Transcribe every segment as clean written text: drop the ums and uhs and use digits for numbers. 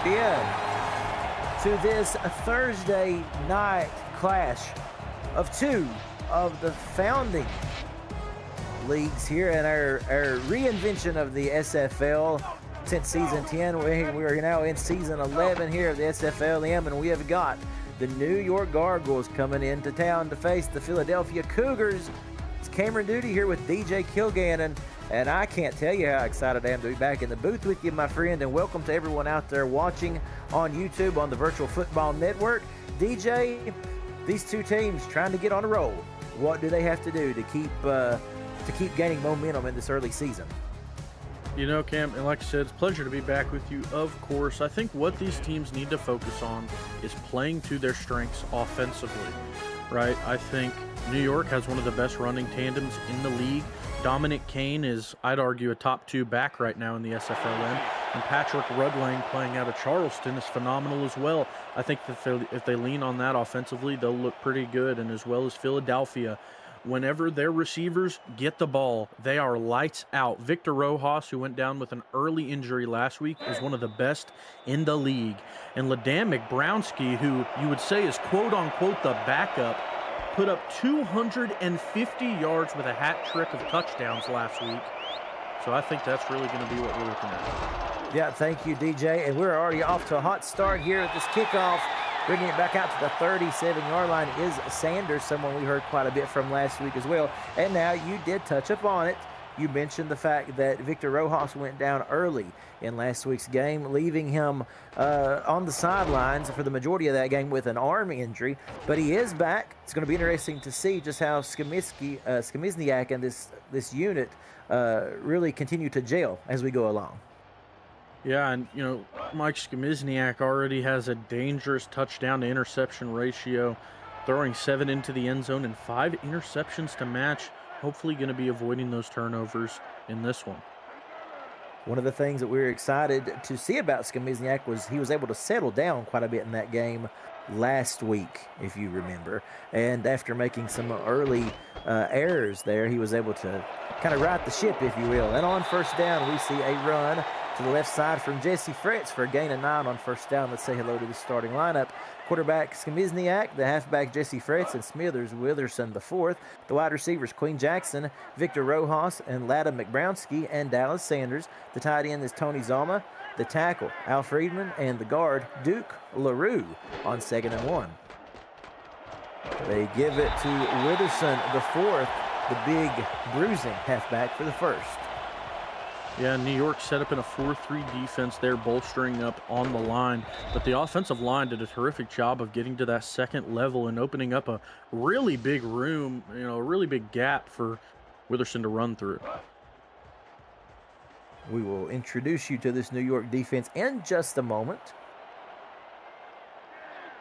in to this Thursday night clash of two of the founding leagues here and our reinvention of the SFL since season 10. We are now in season 11 here of the SFLm, and we have got the New York Gargoyles coming into town to face the Philadelphia Cougars. It's Cameron Duty here with DJ Kilgannon, and I can't tell you how excited I am to be back in the booth with you, my friend, and welcome to everyone out there watching on YouTube on the Virtual Football Network. DJ, these two teams trying to get on a roll. What do they have to do to keep gaining momentum in this early season? You know, Cam, and like I said, it's a pleasure to be back with you. Of course, I think what these teams need to focus on is playing to their strengths offensively, right? I think New York has one of the best running tandems in the league. Dominic Kane is, I'd argue, a top 2 back right now in the SFLm. And Patrick Rudlang playing out of Charleston is phenomenal as well. I think that if they lean on that offensively, they'll look pretty good. And as well as Philadelphia, whenever their receivers get the ball, they are lights out. Victor Rojas, who went down with an early injury last week, is one of the best in the league. And Ladam McBrownski, who you would say is quote-unquote the backup, put up 250 yards with a hat trick of touchdowns last week. So I think that's really going to be what we're looking at. Yeah, thank you, DJ. And we're already off to a hot start here at this kickoff. Bringing it back out to the 37-yard line is Sanders, someone we heard quite a bit from last week as well. And now you did touch upon it. You mentioned the fact that Victor Rojas went down early in last week's game, leaving him on the sidelines for the majority of that game with an arm injury. But he is back. It's going to be interesting to see just how Skmizniak and this unit really continue to gel as we go along. Yeah, and, you know, Mike Skmizniak already has a dangerous touchdown-to-interception ratio, throwing 7 into the end zone and 5 interceptions to match. Hopefully going to be avoiding those turnovers in this one. One of the things that we were excited to see about Skmizniak was he was able to settle down quite a bit in that game last week, if you remember. And after making some early errors there, he was able to kind of right the ship, if you will. And on first down, we see a run to the left side from Jesse Fretz for a gain of 9 on first down. Let's say hello to the starting lineup. Quarterback Skmizniak, the halfback Jesse Fretz, and Smithers Witherson the fourth. The wide receivers Queen Jackson, Victor Rojas, and Ladam McBrownski, and Dallas Sanders. The tight end is Tony Zalma. The tackle, Al Friedman, and the guard, Duke LaRue, on 2nd and 1. They give it to Witherson the fourth, the big bruising halfback for the first. Yeah, New York set up in a 4-3 defense there, bolstering up on the line. But the offensive line did a terrific job of getting to that second level and opening up a really big room, you know, a really big gap for Witherson to run through. We will introduce you to this New York defense in just a moment.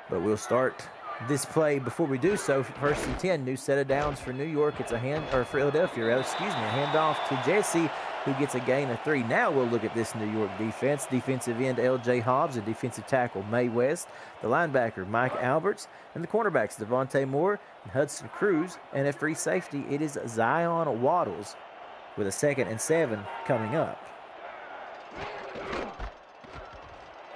But we'll start this play. Before we do so, 1st and 10, new set of downs for New York. It's a Philadelphia, rather, a handoff to Jesse, who gets a gain of 3. Now we'll look at this New York defense. Defensive end L.J. Hobbs, and defensive tackle May West, the linebacker Mike Alberts, and the cornerbacks Devontae Moore and Hudson Cruz, and at free safety it is Zion Waddles with a 2nd and 7 coming up.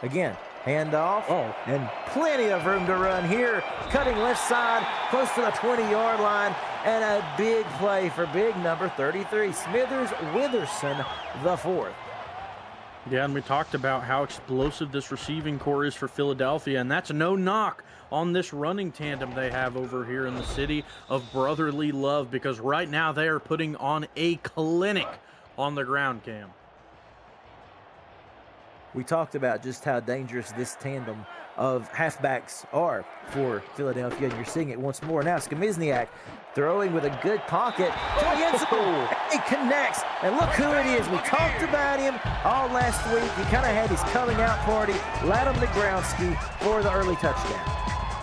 Again, handoff, and plenty of room to run here. Cutting left side, close to the 20-yard line, and a big play for big number 33, Smithers Witherson the fourth. Yeah, and we talked about how explosive this receiving core is for Philadelphia, and that's no knock on this running tandem they have over here in the city of brotherly love, because right now they are putting on a clinic on the ground, Cam. We talked about just how dangerous this tandem of halfbacks are for Philadelphia, and you're seeing it once more. Now Skmizniak throwing with a good pocket to the end zone. He connects, and look who it is. We talked about him all last week. He kind of had his coming out party. Ladam McBrownski for the early touchdown.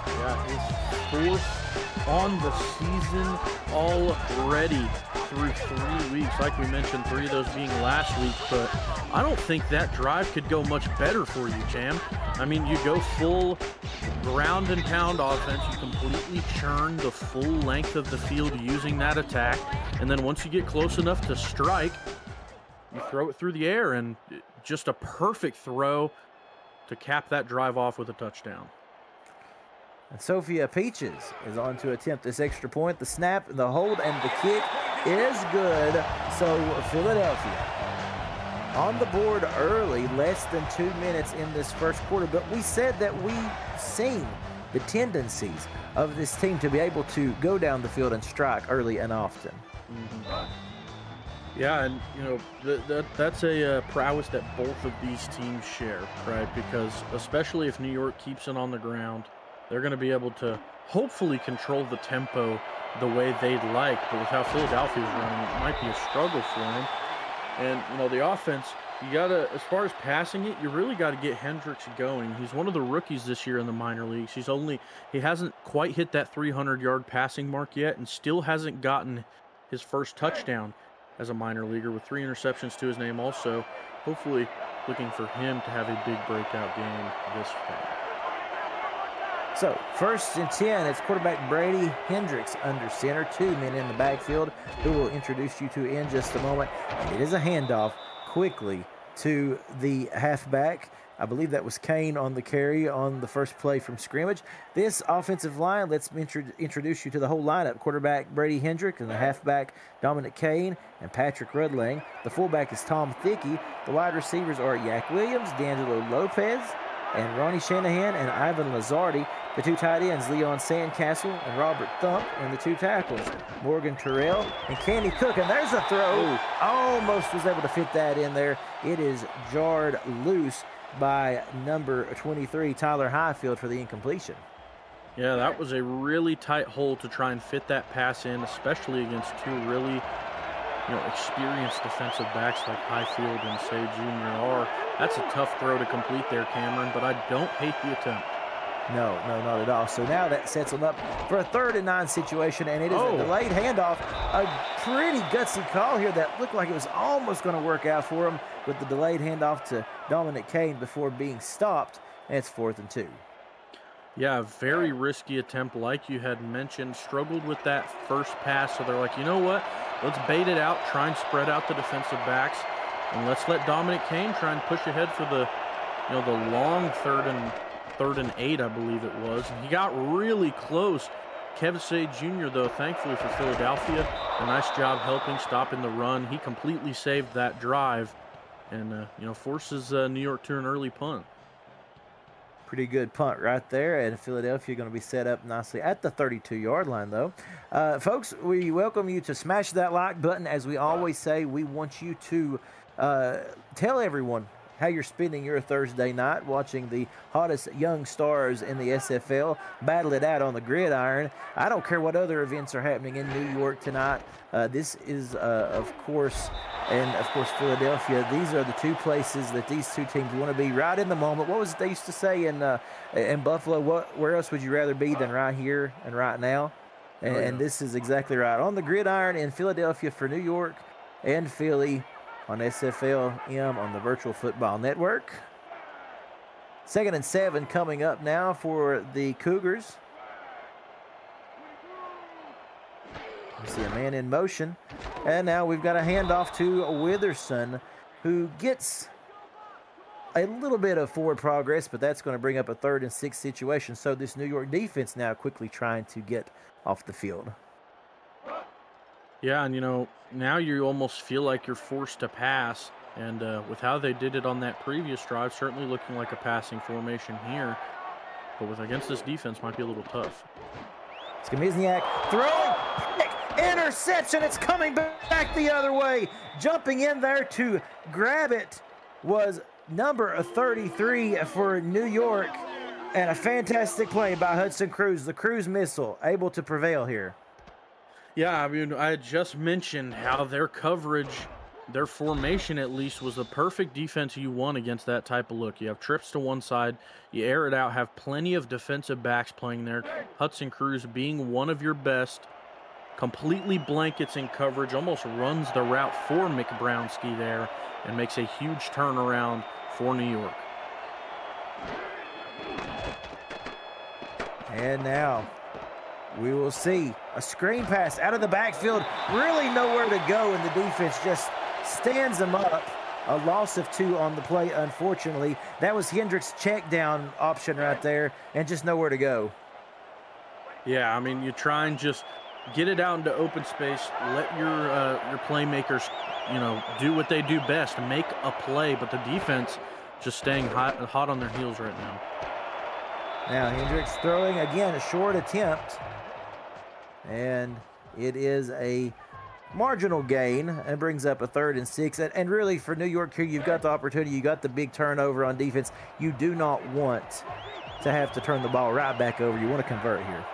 Yeah, his 4th on the season already through 3 weeks. Like we mentioned, 3 of those being last week, but I don't think that drive could go much better for you, Cam. I mean, you go full ground and pound offense. You completely churn the full length of the field using that attack. And then once you get close enough to strike, you throw it through the air, and just a perfect throw to cap that drive off with a touchdown. And Sophia Peaches is on to attempt this extra point. The snap, the hold, and the kick is good. So Philadelphia on the board early, less than 2 minutes in this first quarter. But we said that we've seen the tendencies of this team to be able to go down the field and strike early and often. Yeah, and that's a prowess that both of these teams share, right? Because especially if New York keeps it on the ground, they're going to be able to hopefully control the tempo the way they'd like. But with how Philadelphia's running, it might be a struggle for them. And the offense, you gotta, as far as passing it, you really got to get Hendricks going. He's one of the rookies this year in the minor leagues. He hasn't quite hit that 300-yard passing mark yet, and still hasn't gotten his first touchdown as a minor leaguer, with 3 interceptions to his name also. Hopefully looking for him to have a big breakout game this game. So, 1st and 10, it's quarterback Brady Hendricks under center. 2 men in the backfield, who we'll introduce you to in just a moment. And it is a handoff quickly to the halfback. I believe that was Kane on the carry on the first play from scrimmage. This offensive line, let's introduce you to the whole lineup. Quarterback Brady Hendricks and the halfback Dominic Kane and Patrick Rudlang. The fullback is Tom Thickey. The wide receivers are Yak Williams, D'Angelo Lopez, and Ronnie Shanahan and Ivan Lazardi. The 2 tight ends, Leon Sandcastle and Robert Thump, and the 2 tackles, Morgan Terrell and Candy Cook. And there's a throw. Ooh. Almost was able to fit that in there. It is jarred loose by number 23, Tyler Highfield, for the incompletion. Yeah, that was a really tight hole to try and fit that pass in, especially against 2 really experienced defensive backs like Highfield and Say Jr. are. That's a tough throw to complete there, Cameron, but I don't hate the attempt. No, not at all. So now that sets them up for a 3rd and 9 situation, and it is a delayed handoff. A pretty gutsy call here that looked like it was almost going to work out for him, with the delayed handoff to Dominic Kane before being stopped. And it's 4th and 2. Yeah, very risky attempt, like you had mentioned. Struggled with that first pass, so they're like, you know what? Let's bait it out, try and spread out the defensive backs, and let's let Dominic Kane try and push ahead for the long third and 8, I believe it was. And he got really close. Kevin Say Jr., though, thankfully for Philadelphia, a nice job helping, stopping the run. He completely saved that drive and, forces New York to an early punt. Pretty good punt right there, and Philadelphia going to be set up nicely at the 32-yard line, though. Folks, we welcome you to smash that like button. As we always say, we want you to tell everyone how you're spending your Thursday night watching the hottest young stars in the SFL battle it out on the gridiron. I don't care what other events are happening in New York tonight. This is, of course, Philadelphia. These are the 2 places that these 2 teams want to be, right in the moment. What was it they used to say in Buffalo? Where else would you rather be than right here and right now? And this is exactly right. On the gridiron in Philadelphia for New York and Philly, on SFLm on the Virtual Football Network. 2nd and 7 coming up now for the Cougars. We see a man in motion. And now we've got a handoff to Witherson, who gets a little bit of forward progress, but that's going to bring up a 3rd and 6 situation. So this New York defense now quickly trying to get off the field. Yeah, and now you almost feel like you're forced to pass, and with how they did it on that previous drive, certainly looking like a passing formation here, but against this defense might be a little tough. Skamizniak throwing, interception, it's coming back the other way. Jumping in there to grab it was number 33 for New York, and a fantastic play by Hudson Cruz, the Cruz missile, able to prevail here. Yeah, I mean, I had just mentioned how their coverage, their formation at least, was the perfect defense you want against that type of look. You have trips to one side, you air it out, have plenty of defensive backs playing there. Hudson Cruz being one of your best, completely blankets in coverage, almost runs the route for McBrownski there, and makes a huge turnaround for New York. And now we will see a screen pass out of the backfield. Really nowhere to go, and the defense just stands them up. a loss of 2 on the play, unfortunately. That was Hendricks' check down option right there, and just nowhere to go. Yeah, I mean, you try and just get it out into open space, let your playmakers, do what they do best, make a play, but the defense just staying hot on their heels right now. Now Hendricks throwing again, a short attempt, and it is a marginal gain and brings up a 3rd and 6. And really, for New York here, you've got the opportunity, you got the big turnover on defense. You do not want to have to turn the ball right back over. You want to convert here.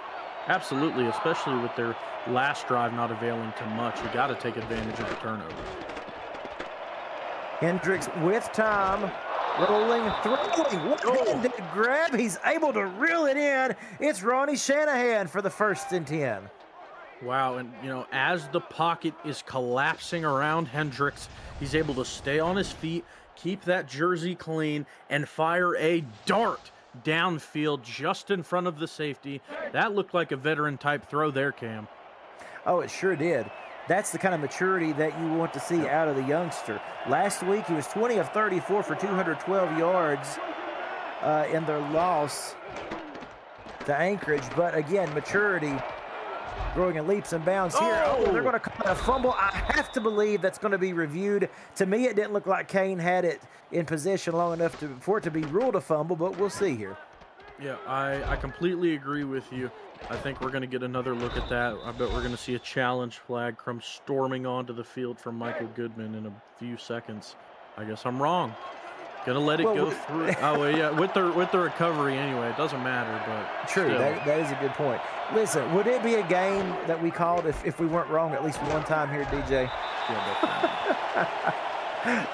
Absolutely, especially with their last drive not availing to much. You got to take advantage of the turnover. Hendricks with time, rolling, throwing, one-handed grab. He's able to reel it in. It's Ronnie Shanahan for the 1st and 10. Wow, and as the pocket is collapsing around Hendricks, he's able to stay on his feet, keep that jersey clean, and fire a dart downfield just in front of the safety. That looked like a veteran-type throw there, Cam. Oh, it sure did. That's the kind of maturity that you want to see out of the youngster. Last week, he was 20 of 34 for 212 yards in their loss to Anchorage. But again, maturity growing in leaps and bounds here. Oh, they're going to call it a fumble. I have to believe that's going to be reviewed. To me, it didn't look like Kane had it in possession long enough for it to be ruled a fumble, but we'll see here. Yeah, I completely agree with you. I think we're going to get another look at that. I bet we're going to see a challenge flag come storming onto the field from Michael Goodman in a few seconds. I guess I'm wrong. Gonna let it go through. Oh, well, yeah, with the recovery anyway. It doesn't matter, but true. That is a good point. Listen, would it be a game that we called if we weren't wrong at least one time here, DJ? Yeah,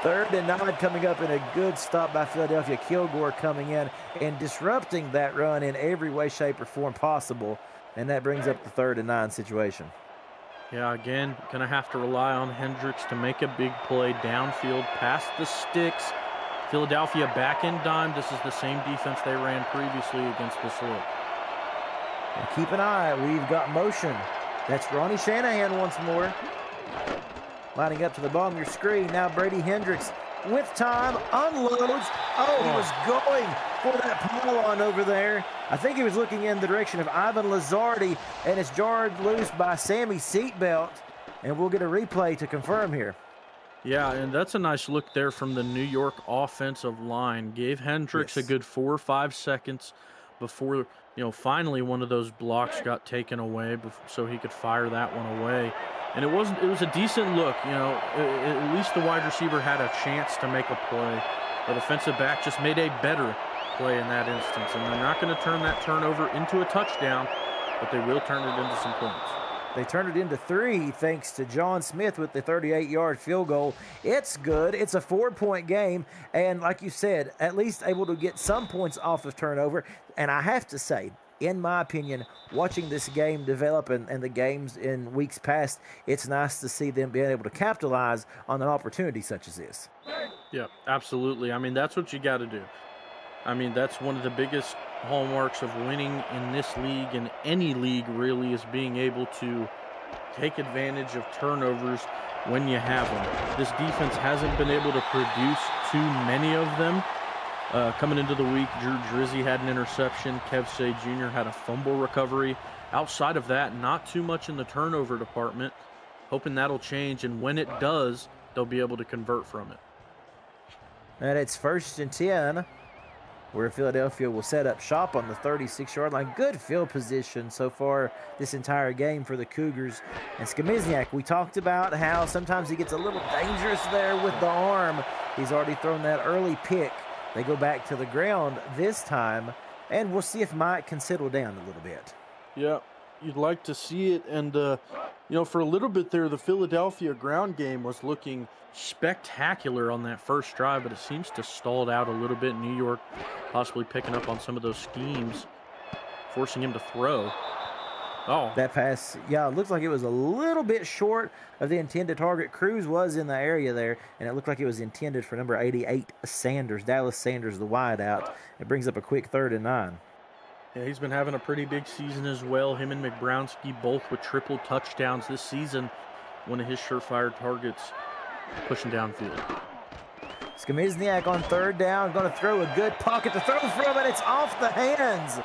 3rd and 9 coming up, in a good stop by Philadelphia. Kilgore coming in and disrupting that run in every way, shape, or form possible, and that brings up the 3rd and 9 situation. Yeah, again, gonna have to rely on Hendricks to make a big play downfield past the sticks. Philadelphia back in dime. This is the same defense they ran previously against the slip. And keep an eye. We've got motion. That's Ronnie Shanahan once more. Lining up to the bottom of your screen. Now Brady Hendricks with time. Unloads. Oh, he was going for that pylon over there. I think he was looking in the direction of Ivan Lazardi, and it's jarred loose by Sammy Seatbelt. And we'll get a replay to confirm here. Yeah, and that's a nice look there from the New York offensive line. Gave Hendricks a good 4 or 5 seconds before, finally one of those blocks got taken away so he could fire that one away. And it was a decent look, at least the wide receiver had a chance to make a play. The defensive back just made a better play in that instance. And they're not going to turn that turnover into a touchdown, but they will turn it into some points. They turned it into 3 thanks to John Smith with the 38-yard field goal. It's good. It's a 4-point game. And like you said, at least able to get some points off of turnover. And I have to say, in my opinion, watching this game develop and the games in weeks past, it's nice to see them being able to capitalize on an opportunity such as this. Yeah, absolutely. I mean, that's what you got to do. I mean, that's one of the biggest hallmarks of winning in this league and any league really, is being able to take advantage of turnovers when you have them. This defense hasn't been able to produce too many of them. Coming into the week, Drew Drizzy had an interception. Kev Say Jr. had a fumble recovery. Outside of that, not too much in the turnover department. Hoping that'll change, and when it does, they'll be able to convert from it. And it's 1st and 10. Where Philadelphia will set up shop on the 36-yard line. Good field position so far this entire game for the Cougars. And Skamizniak, we talked about how sometimes he gets a little dangerous there with the arm. He's already thrown that early pick. They go back to the ground this time, and we'll see if Mike can settle down a little bit. Yeah, you'd like to see it. And, for a little bit there, the Philadelphia ground game was looking spectacular on that first drive, but it seems to stalled out a little bit. New York possibly picking up on some of those schemes, forcing him to throw. Oh, that pass, yeah, it looks like it was a little bit short of the intended target. Cruz was in the area there, and it looked like it was intended for number 88, Sanders, Dallas Sanders, the wide out. It brings up a quick 3rd and 9. Yeah, he's been having a pretty big season as well. Him and McBrownski both with triple touchdowns this season. One of his surefire targets pushing downfield. Skamizniak on third down, going to throw a good pocket to throw from, and it's off the hands.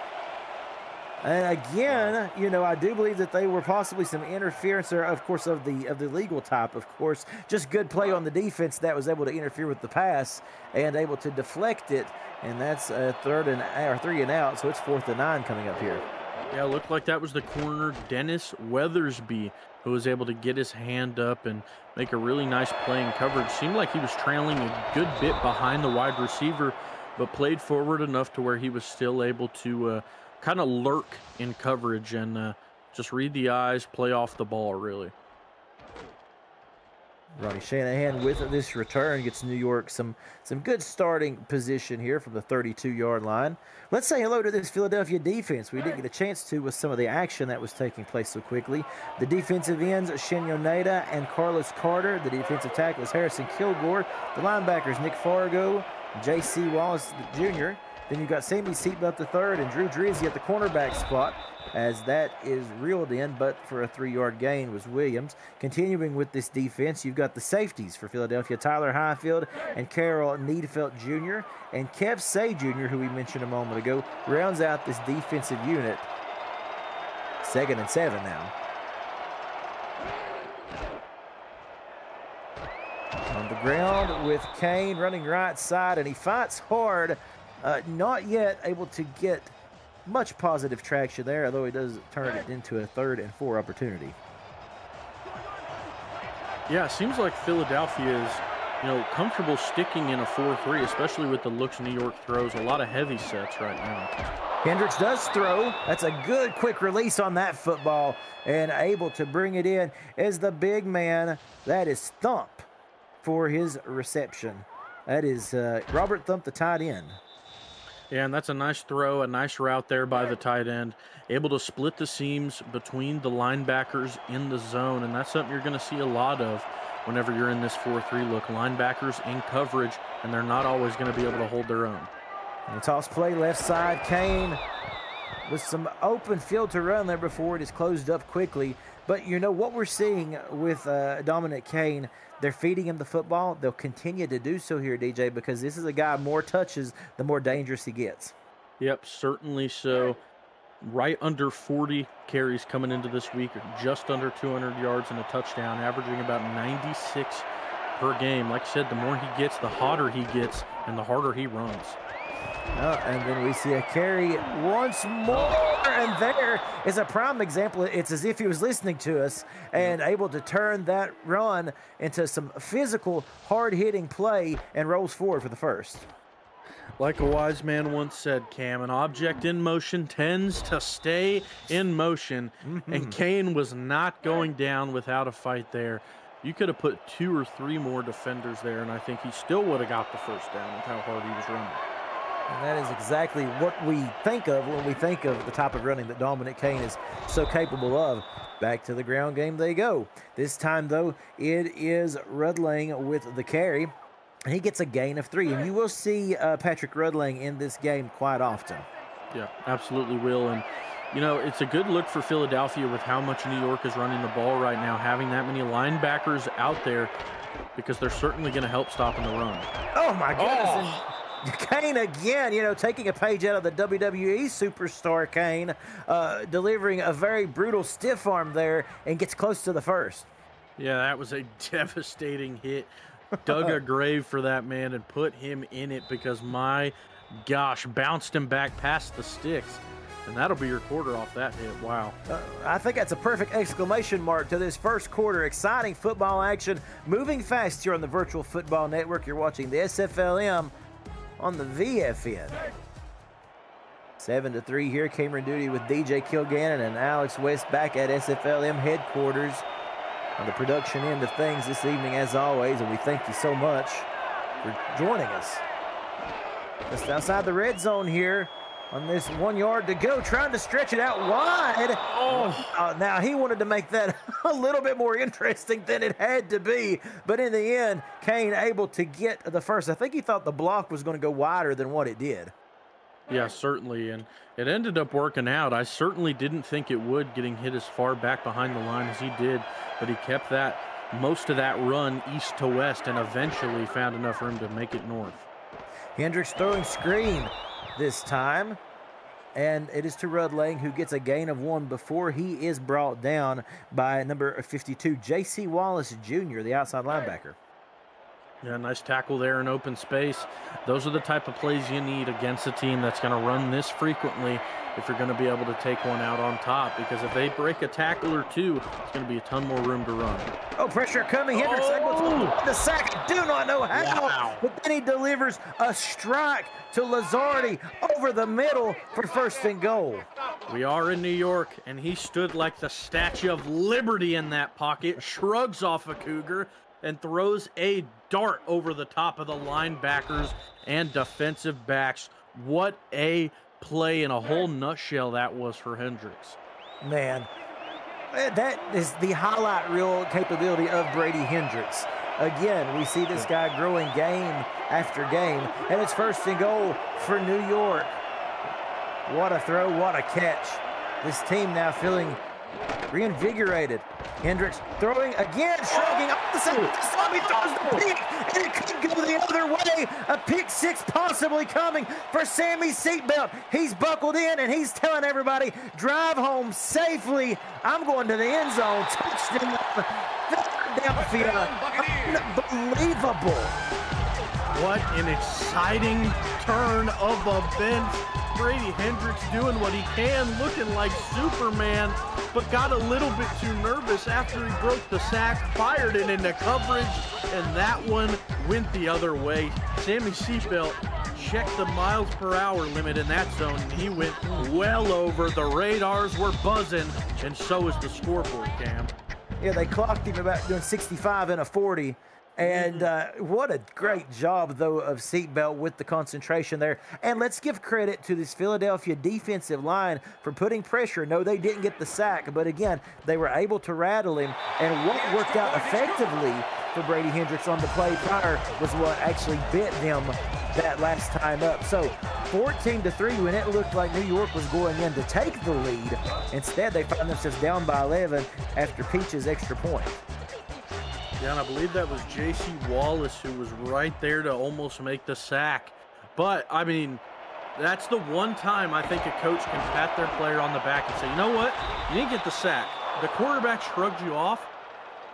And again, you know, I do believe that they were possibly some interference, or of course of the legal type, of course. Just good play on the defense that was able to interfere with the pass and able to deflect it. And that's a 3rd and out, so it's 4th and 9 coming up here. Yeah, it looked like that was the corner, Dennis Weathersby, who was able to get his hand up and make a really nice play in coverage. Seemed like he was trailing a good bit behind the wide receiver, but played forward enough to where he was still able to kind of lurk in coverage and just read the eyes, play off the ball, really. Ronnie Shanahan with this return gets New York some good starting position here from the 32-yard line. Let's say hello to this Philadelphia defense. We didn't get a chance to with some of the action that was taking place so quickly. The defensive ends, Shenyo Nada and Carlos Carter. The defensive tackles, Harrison Kilgore. The linebackers, Nick Fargo, J.C. Wallace Jr., Then you've got Sammy Seatbelt III and Drew Drizzy at the cornerback spot, as that is reeled in, but for a 3-yard gain was Williams. Continuing with this defense, you've got the safeties for Philadelphia, Tyler Highfield and Carroll Needfelt Jr. And Kev Say Jr., who we mentioned a moment ago, rounds out this defensive unit. 2nd and 7 now. On the ground with Kane running right side, and he fights hard. Not yet able to get much positive traction there, although he does turn it into a 3rd and 4 opportunity. Yeah, it seems like Philadelphia is, comfortable sticking in a 4-3, especially with the looks New York throws. A lot of heavy sets right now. Hendricks does throw. That's a good quick release on that football, and able to bring it in as the big man. That is Thump for his reception. That is Robert Thump, the tight end. Yeah, and that's a nice throw, a nice route there by the tight end. Able to split the seams between the linebackers in the zone, and that's something you're going to see a lot of whenever you're in this 4-3 look. Linebackers in coverage, and they're not always going to be able to hold their own. And the toss play left side, Kane with some open field to run there before it is closed up quickly. But you know what we're seeing with Dominic Kane, they're feeding him the football. They'll continue to do so here, DJ, because this is a guy, more touches, the more dangerous he gets. Yep, certainly so. Right under 40 carries coming into this week, just under 200 yards and a touchdown, averaging about 96 per game. Like I said, the more he gets, the hotter he gets, and the harder he runs. And then we see a carry once more, and there is a prime example. It's as if he was listening to us and able to turn that run into some physical, hard-hitting play and rolls forward for the first. Like a wise man once said, Cam, an object in motion tends to stay in motion, and Kane was not going down without a fight there. You could have put 2 or 3 more defenders there, and I think he still would have got the first down with how hard he was running. And that is exactly what we think of when we think of the type of running that Dominic Kane is so capable of. Back to the ground game they go. This time, though, it is Rudling with the carry. And he gets a gain of 3. And you will see Patrick Rudling in this game quite often. Yeah, absolutely will. And, it's a good look for Philadelphia with how much New York is running the ball right now, having that many linebackers out there, because they're certainly going to help stopping the run. Oh, my goodness. Oh. Kane again, taking a page out of the WWE superstar Kane, delivering a very brutal stiff arm there and gets close to the first. Yeah, that was a devastating hit. Dug a grave for that man and put him in it because, my gosh, bounced him back past the sticks. And that'll be your quarter off that hit. Wow. I think that's a perfect exclamation mark to this first quarter. Exciting football action, moving fast here on the Virtual Football Network. You're watching the SFLm on the VFN. 7-3 here. Cameron Duty with DJ Kilgannon and Alex West back at SFLm headquarters on the production end of things this evening, as always, and we thank you so much for joining us. Just outside the red zone here on this 1 yard to go, trying to stretch it out wide. Now he wanted to make that a little bit more interesting than it had to be, but in the end, Kane able to get the first. I think he thought the block was going to go wider than what it did. Yeah, certainly, and it ended up working out. I certainly didn't think it would, getting hit as far back behind the line as he did, but he kept that most of that run east to west and eventually found enough room to make it north. Hendricks throwing screen this time. And it is to Rudd Lang, who gets a gain of 1 before he is brought down by number 52, J.C. Wallace Jr., the outside linebacker. Yeah, nice tackle there in open space. Those are the type of plays you need against a team that's going to run this frequently if you're going to be able to take one out on top, because if they break a tackle or two, it's going to be a ton more room to run. Oh, pressure coming. Hendricks able to the sack. I do not know how, wow. But then he delivers a strike to Lazardi over the middle for 1st and goal. We are in New York, and he stood like the Statue of Liberty in that pocket, shrugs off a Cougar, and throws a dart over the top of the linebackers and defensive backs. What a play in a whole nutshell that was for Hendricks. Man, that is the highlight reel capability of Brady Hendricks. Again, we see this guy growing game after game, and it's 1st and goal for New York. What a throw, what a catch. This team now feeling reinvigorated. Hendricks throwing again, shrugging up the side. This time he throws the pick, and it could go the other way. A pick 6 possibly coming for Sammy Seatbelt. He's buckled in, and he's telling everybody, drive home safely. I'm going to the end zone. Touchdown. Philadelphia. Unbelievable. What an exciting turn of events. Brady Hendricks doing what he can, looking like Superman, but got a little bit too nervous after he broke the sack, fired it into coverage, and that one went the other way. Sammy Seatbelt checked the miles per hour limit in that zone, and he went well over. The radars were buzzing, and so is the scoreboard, Cam. Yeah, they clocked him about doing 65 and a 40. And what a great job, though, of Seatbelt with the concentration there. And let's give credit to this Philadelphia defensive line for putting pressure. No, they didn't get the sack, but again, they were able to rattle him. And what worked out effectively for Brady Hendricks on the play prior was what actually bit them that last time up. So 14-3 when it looked like New York was going in to take the lead. Instead, they find themselves down by 11 after Peach's extra point. Yeah, and I believe that was J.C. Wallace who was right there to almost make the sack. But, I mean, that's the one time I think a coach can pat their player on the back and say, you know what? You didn't get the sack. The quarterback shrugged you off,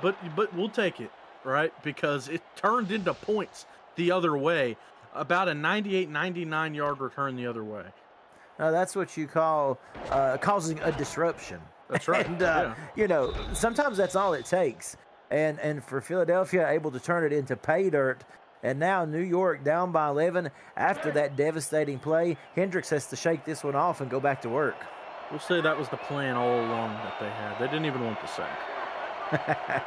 but we'll take it, right? Because it turned into points the other way. About a 98, 99-yard return the other way. Now, that's what you call causing a disruption. That's right. And, you know, sometimes that's all it takes. And for Philadelphia, able to turn it into pay dirt. And now New York down by 11 after that devastating play. Hendricks has to shake this one off and go back to work. We'll say that was the plan all along that they had. They didn't even want the sack.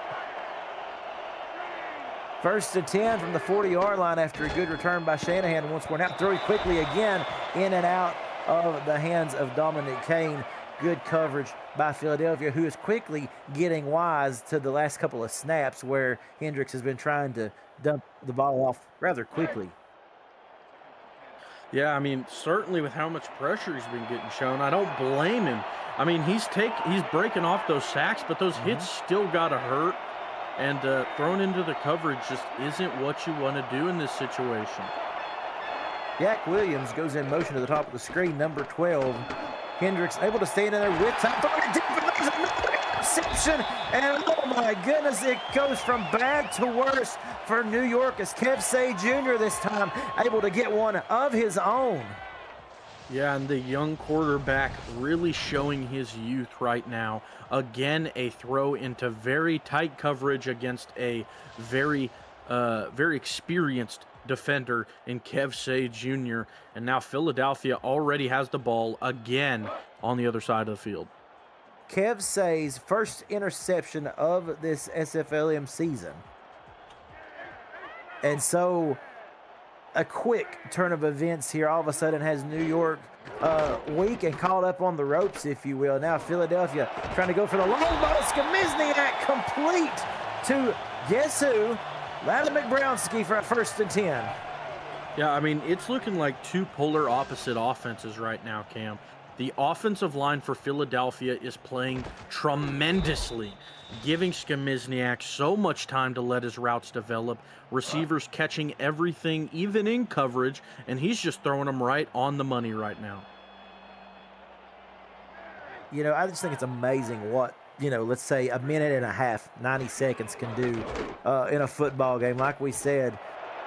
1st and 10 from the 40-yard line after a good return by Shanahan. Once more now, throwing quickly again in and out of the hands of Dominic Kane. Good coverage by Philadelphia, who is quickly getting wise to the last couple of snaps where Hendricks has been trying to dump the ball off rather quickly. Yeah, I mean, certainly with how much pressure he's been getting shown, I don't blame him. I mean, he's breaking off those sacks, but those hits still got to hurt. And thrown into the coverage just isn't what you want to do in this situation. Yak Williams goes in motion to the top of the screen, number 12. Hendricks able to stand in there with time. There's another interception. And oh my goodness, it goes from bad to worse for New York as Kevsey Jr. this time able to get one of his own. Yeah, and the young quarterback really showing his youth right now. Again, a throw into very tight coverage against a very experienced defender in Kevsey Jr. And now Philadelphia already has the ball again on the other side of the field. Kevsey's first interception of this SFLm season. And so a quick turn of events here all of a sudden has New York weak and caught up on the ropes, if you will. Now Philadelphia trying to go for the long ball. Skamizniak complete to guess who? Ladder McBrownski for a 1st and 10. Yeah, I mean, it's looking like two polar opposite offenses right now, Cam. The offensive line for Philadelphia is playing tremendously, giving Skimizniak so much time to let his routes develop. Receivers catching everything, even in coverage, and he's just throwing them right on the money right now. You know, I just think it's amazing what, you know, let's say a minute and a half, 90 seconds can do in a football game. Like we said,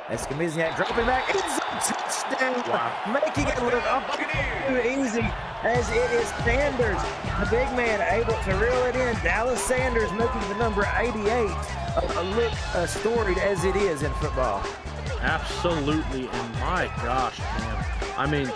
as Skimizniak dropping back, it's a touchdown, making it look too easy as it is Sanders, the big man, able to reel it in. Dallas Sanders making the number 88 look storied as it is in football. Absolutely, and my gosh, man. I mean,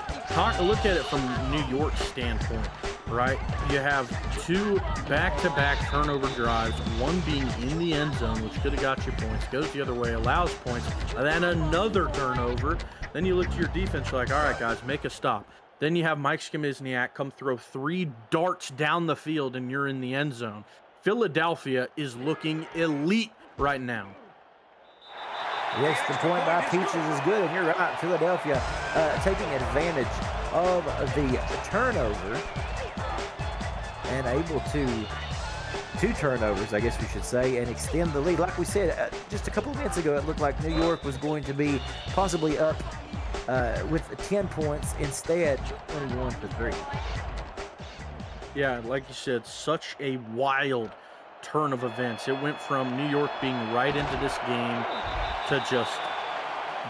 look at it from New York's standpoint, right? You have 2 back-to-back turnover drives, one being in the end zone, which could have got you points, goes the other way, allows points, and then another turnover. Then you look to your defense, you're like, all right, guys, make a stop. Then you have Mike Skimizniak come throw 3 darts down the field, and you're in the end zone. Philadelphia is looking elite right now. The extra point by Peaches is good, and you're right, Philadelphia taking advantage of the turnover and able to 2 turnovers, I guess we should say, and extend the lead. Like we said, just a couple of minutes ago, it looked like New York was going to be possibly up with 10 points. Instead, 21-3. Yeah, like you said, such a wild turn of events. It went from New York being right into this game to just,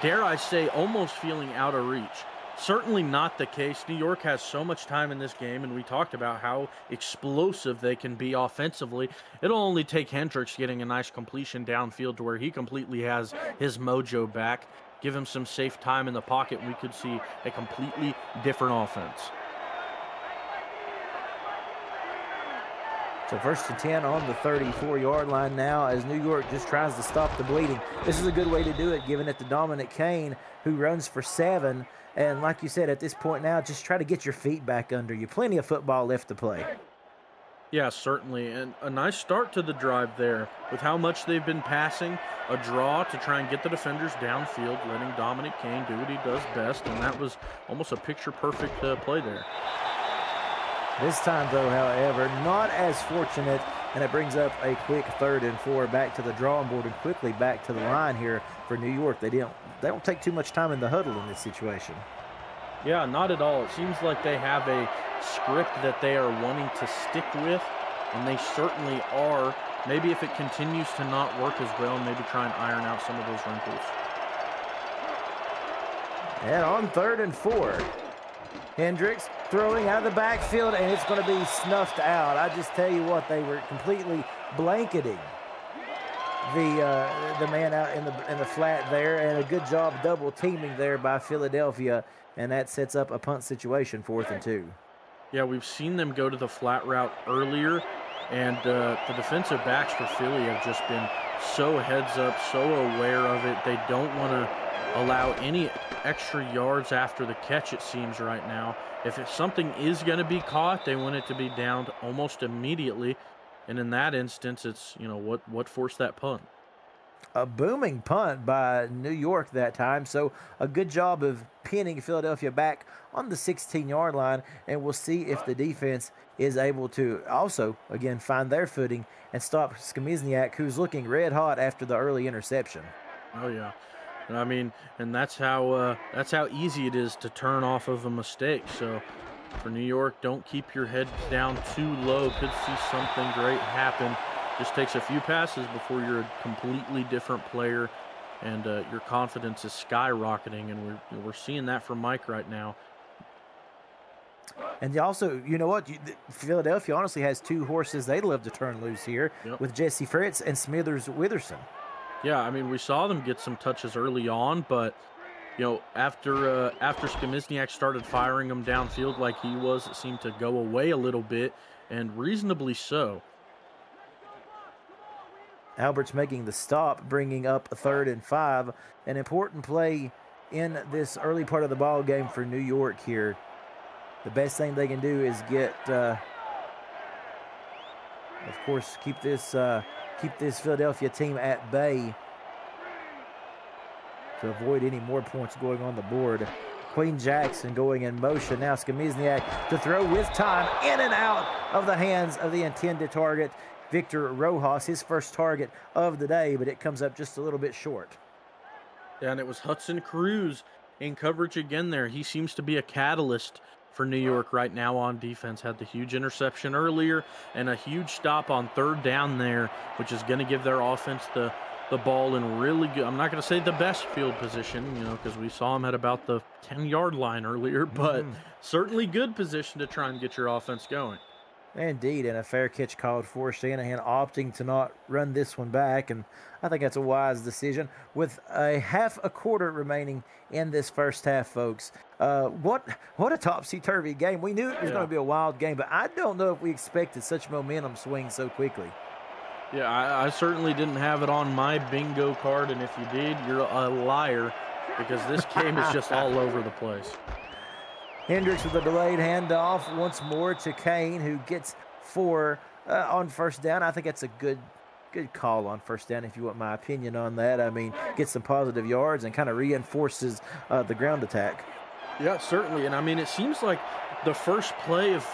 dare I say, almost feeling out of reach. Certainly not the case. New York has so much time in this game, and we talked about how explosive they can be offensively. It'll only take Hendricks getting a nice completion downfield to where he completely has his mojo back. Give him some safe time in the pocket, and we could see a completely different offense. So 1st and 10 on the 34-yard line now as New York just tries to stop the bleeding. This is a good way to do it, giving it to Dominic Kane, who runs for 7. And like you said, at this point now, just try to get your feet back under you. Plenty of football left to play. Yeah, certainly. And a nice start to the drive there with how much they've been passing. A draw to try and get the defenders downfield, letting Dominic Kane do what he does best. And that was almost a picture-perfect play there. This time, though, however, not as fortunate, and it brings up a quick 3rd and 4 back to the drawing board and quickly back to the line here for New York. They don't take too much time in the huddle in this situation. Yeah, not at all. It seems like they have a script that they are wanting to stick with, and they certainly are. Maybe if it continues to not work as well, maybe try and iron out some of those wrinkles. And on 3rd and 4, Hendricks throwing out of the backfield, and it's going to be snuffed out. I just tell you what, they were completely blanketing the man out in the flat there, and a good job double teaming there by Philadelphia, and that sets up a punt situation, 4th and 2. Yeah, we've seen them go to the flat route earlier, and the defensive backs for Philly have just been so heads up, so aware of it. They don't want to allow any extra yards after the catch, it seems, right now. If something is going to be caught, they want it to be downed almost immediately. And in that instance, it's, you know, what forced that punt? A booming punt by New York that time. So a good job of pinning Philadelphia back on the 16-yard line. And we'll see if the defense is able to also, again, find their footing and stop Skimizniak, who's looking red hot after the early interception. Oh, yeah. I mean, and that's how easy it is to turn off of a mistake. So for New York, don't keep your head down too low. Could see something great happen. Just takes a few passes before you're a completely different player, and your confidence is skyrocketing. And we're seeing that from Mike right now. And also, you know what? Philadelphia honestly has 2 horses they'd love to turn loose here with Jesse Fritz and Smithers Witherson. Yeah, I mean, we saw them get some touches early on, but, you know, after Skimizniak started firing them downfield like he was, it seemed to go away a little bit, and reasonably so. Albert's making the stop, bringing up a 3rd and 5. An important play in this early part of the ball game for New York here. The best thing they can do is get, of course, keep this Philadelphia team at bay to avoid any more points going on the board. Queen Jackson going in motion. Now Skamizniak to throw with time, in and out of the hands of the intended target, Victor Rojas, his first target of the day, but it comes up just a little bit short. Yeah, and it was Hudson Cruz in coverage again there. He seems to be a catalyst for New York right now on defense. Had the huge interception earlier and a huge stop on third down there, which is going to give their offense the ball in really good, I'm not going to say the best field position, because we saw him at about the 10-yard line earlier, but certainly good position to try and get your offense going. Indeed, and a fair catch called for. Shanahan opting to not run this one back, and I think that's a wise decision. With a half a quarter remaining in this first half, folks, what a topsy-turvy game. We knew it was going to be a wild game, but I don't know if we expected such momentum swing so quickly. Yeah, I certainly didn't have it on my bingo card, and if you did, you're a liar, because this game is just all over the place. Hendricks with a delayed handoff once more to Kane, who gets 4 on first down. I think that's a good call on first down, if you want my opinion on that. I mean, gets some positive yards and kind of reinforces the ground attack. Yeah, certainly. And I mean, it seems like the first play of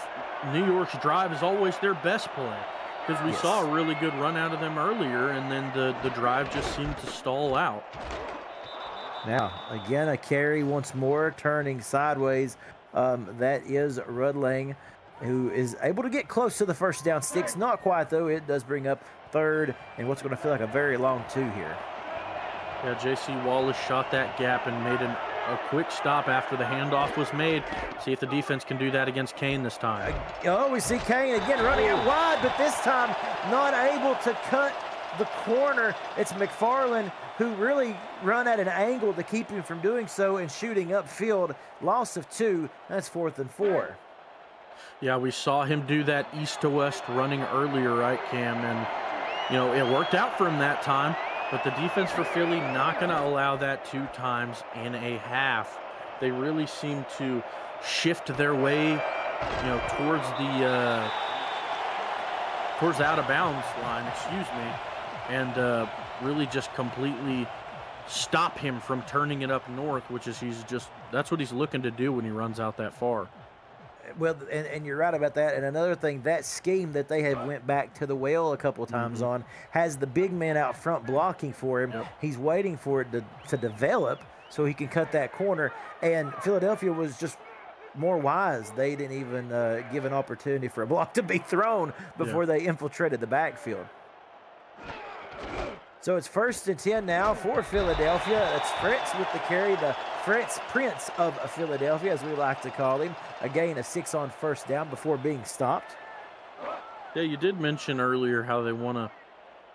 New York's drive is always their best play, because we saw a really good run out of them earlier, and then the drive just seemed to stall out. Now, again, a carry once more, turning sideways. That is Rudling, who is able to get close to the first down sticks. Not quite, though. It does bring up third and what's going to feel like a very long 2 here. Yeah, J.C. Wallace shot that gap and made a quick stop after the handoff was made. See if the defense can do that against Kane this time. We see Kane again running out wide, but this time not able to cut the corner. It's McFarland who really run at an angle to keep him from doing so and shooting upfield. Loss of 2. That's 4th and 4. Yeah, we saw him do that east to west running earlier, right, Cam? And, it worked out for him that time, but the defense for Philly not going to allow that 2 times in a half. They really seem to shift their way, towards the towards the out of bounds line, and really just completely stop him from turning it up north, which is that's what he's looking to do when he runs out that far. Well, and you're right about that. And another thing, that scheme that they have went back to the well a couple of times on has the big man out front blocking for him. Yep. He's waiting for it to develop so he can cut that corner. And Philadelphia was just more wise. They didn't even give an opportunity for a block to be thrown before they infiltrated the backfield. So it's 1st and 10 now for Philadelphia. It's Fritz with the carry, the Fritz Prince of Philadelphia, as we like to call him. A gain of 6 on first down before being stopped. Yeah, you did mention earlier how they want to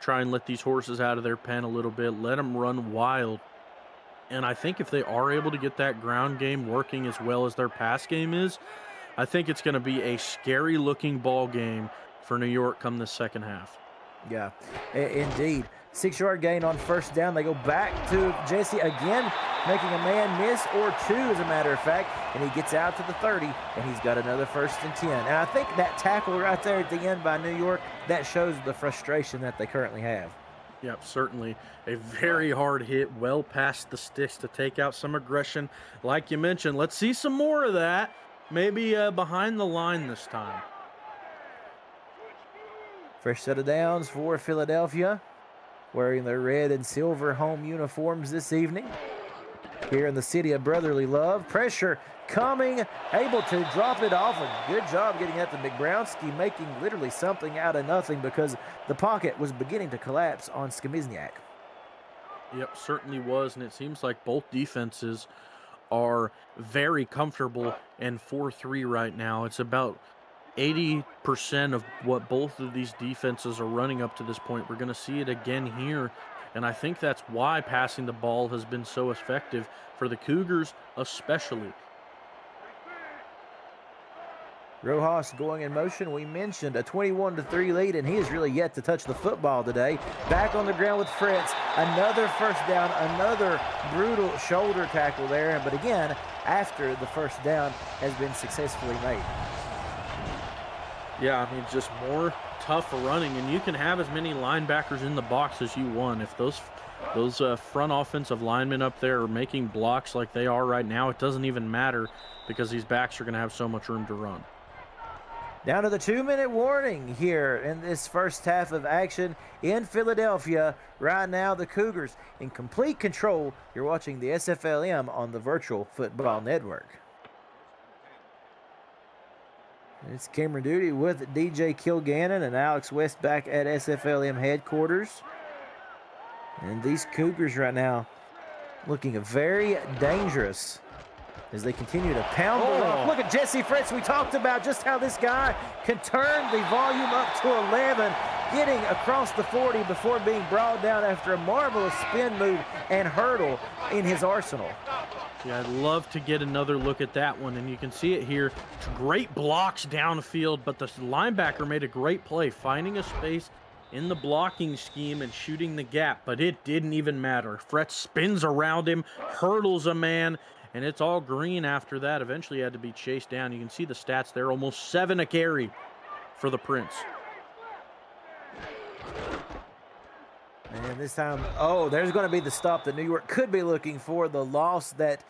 try and let these horses out of their pen a little bit, let them run wild. And I think if they are able to get that ground game working as well as their pass game is, I think it's going to be a scary-looking ball game for New York come the second half. Yeah, indeed. 6-yard gain on first down. They go back to Jesse again, making a man miss, or 2 as a matter of fact, and he gets out to the 30, and he's got another 1st and 10. And I think that tackle right there at the end by New York, that shows the frustration that they currently have. Yep, certainly a very hard hit, well past the sticks to take out some aggression. Like you mentioned, let's see some more of that, maybe behind the line this time. Fresh set of downs for Philadelphia, wearing their red and silver home uniforms this evening. Here in the city of brotherly love. Pressure coming, able to drop it off. A good job getting that to McBrownski, making literally something out of nothing because the pocket was beginning to collapse on Skamizniak. Yep, certainly was, and it seems like both defenses are very comfortable in 4-3 right now. It's about 80% of what both of these defenses are running up to this point. We're going to see it again here, and I think that's why passing the ball has been so effective for the Cougars especially. Rojas going in motion. We mentioned a 21-3 lead, and he has really yet to touch the football today. Back on the ground with Fritz. Another first down, another brutal shoulder tackle there, but again, after the first down has been successfully made. Yeah, I mean, just more tough running, and you can have as many linebackers in the box as you want. If those those front offensive linemen up there are making blocks like they are right now, it doesn't even matter because these backs are going to have so much room to run. Down to the 2-minute warning here in this first half of action in Philadelphia. Right now, the Cougars in complete control. You're watching the SFLm on the Virtual Football Network. It's Cameron Duty with DJ Kilgannon and Alex West back at SFLm headquarters. And these Cougars right now looking very dangerous as they continue to pound the rock. Look at Jesse Fritz. We talked about just how this guy can turn the volume up to 11, getting across the 40 before being brought down after a marvelous spin move and hurdle in his arsenal. Yeah, I'd love to get another look at that one, and you can see it here. It's great blocks downfield, but the linebacker made a great play, finding a space in the blocking scheme and shooting the gap, but it didn't even matter. Fretz spins around him, hurdles a man, and it's all green after that. Eventually had to be chased down. You can see the stats there, almost 7 a carry for the Prince. And this time, there's going to be the stop that New York could be looking for, the loss that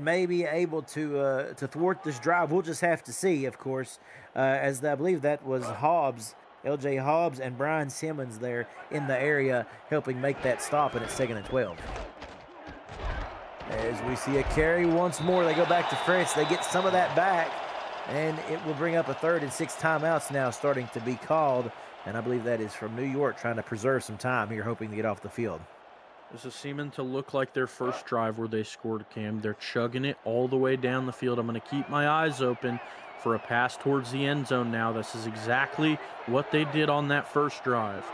may be able to thwart this drive. We'll just have to see, of course, as I believe that was Hobbs, L.J. Hobbs and Brian Simmons there in the area helping make that stop, and it's 2nd and 12. As we see a carry once more, they go back to Fritz. They get some of that back, and it will bring up a 3rd and 6 timeouts now starting to be called. And I believe that is from New York trying to preserve some time here, hoping to get off the field. This is seeming to look like their first drive where they scored, Cam. They're chugging it all the way down the field. I'm going to keep my eyes open for a pass towards the end zone now. This is exactly what they did on that first drive.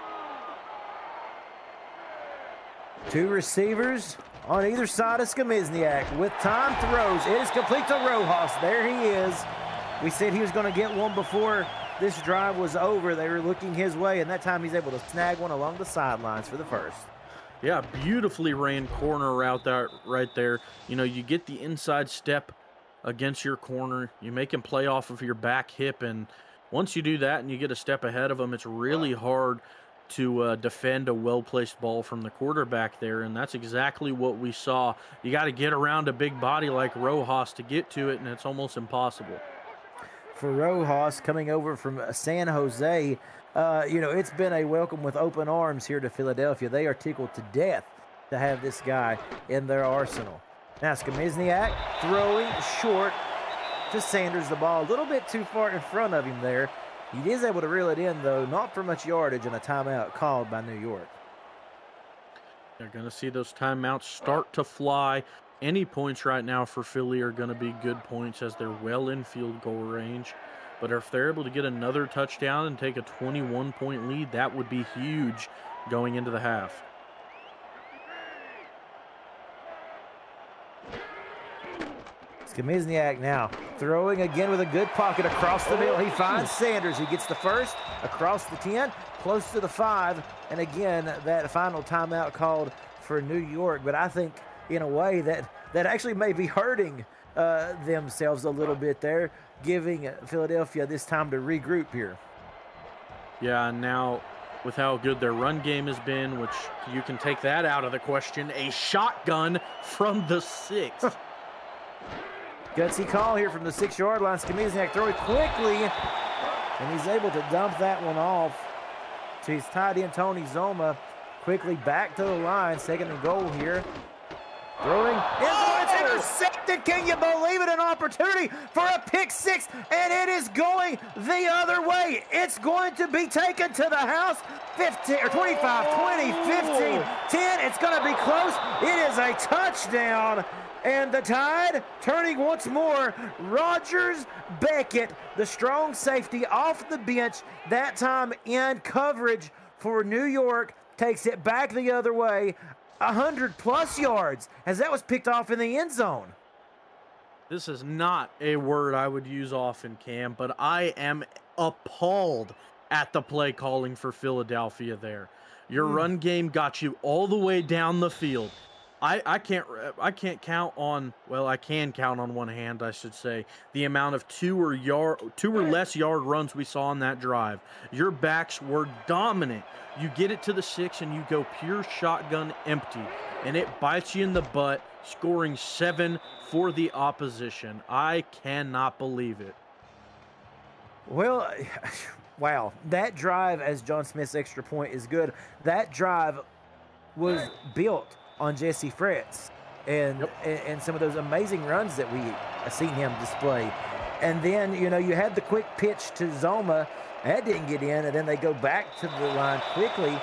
2 receivers on either side of Skamizniak with time throws. It is complete to Rojas. There he is. We said he was going to get one before this drive was over. They were looking his way, and that time he's able to snag one along the sidelines for the first. Yeah, beautifully ran corner route there, right there. You know, you get the inside step against your corner. You make him play off of your back hip, and once you do that and you get a step ahead of him, it's really hard to defend a well-placed ball from the quarterback there, and that's exactly what we saw. You got to get around a big body like Rojas to get to it, and it's almost impossible. For Rojas, coming over from San Jose, it's been a welcome with open arms here to Philadelphia. They are tickled to death to have this guy in their arsenal. Now Skamizniak throwing short to Sanders, the ball a little bit too far in front of him there. He is able to reel it in, though, not for much yardage, and a timeout called by New York. They're going to see those timeouts start to fly. Any points right now for Philly are going to be good points as they're well in field goal range. But if they're able to get another touchdown and take a 21-point lead, that would be huge going into the half. Skamizniak now throwing again with a good pocket across the middle. He finds Sanders. He gets the first across the 10, close to the 5. And again, that final timeout called for New York. But I think in a way that actually may be hurting themselves a little bit there, giving Philadelphia this time to regroup here. Yeah, and now with how good their run game has been, which you can take that out of the question, a shotgun from the 6. Gutsy call here from the 6-yard line. Skamizniak throwing quickly, and he's able to dump that one off to his tight end, Tony Zoma. Quickly back to the line, 2nd and goal here. Throwing, it's intercepted. Can you believe it? An opportunity for a pick 6, and it is going the other way. It's going to be taken to the house. 15 or 25, 20, 15, 10. It's going to be close. It is a touchdown. And the Tide turning once more. Rogers Beckett, the strong safety off the bench, that time in coverage for New York, takes it back the other way. 100+ yards as that was picked off in the end zone. This is not a word I would use often, Cam, but I am appalled at the play calling for Philadelphia there. Your run game got you all the way down the field. I can't count on, well, I can count on one hand, I should say, the amount of 2 or less yard runs we saw on that drive. Your backs were dominant. You get it to the 6 and you go pure shotgun empty, and it bites you in the butt, scoring 7 for the opposition. I cannot believe it. Well, wow, that drive, as John Smith's extra point is good, that drive was built on Jesse Fretz and Yep. and some of those amazing runs that we seen him display. And then, you know, you had the quick pitch to Zoma. That didn't get in, and then they go back to the line quickly.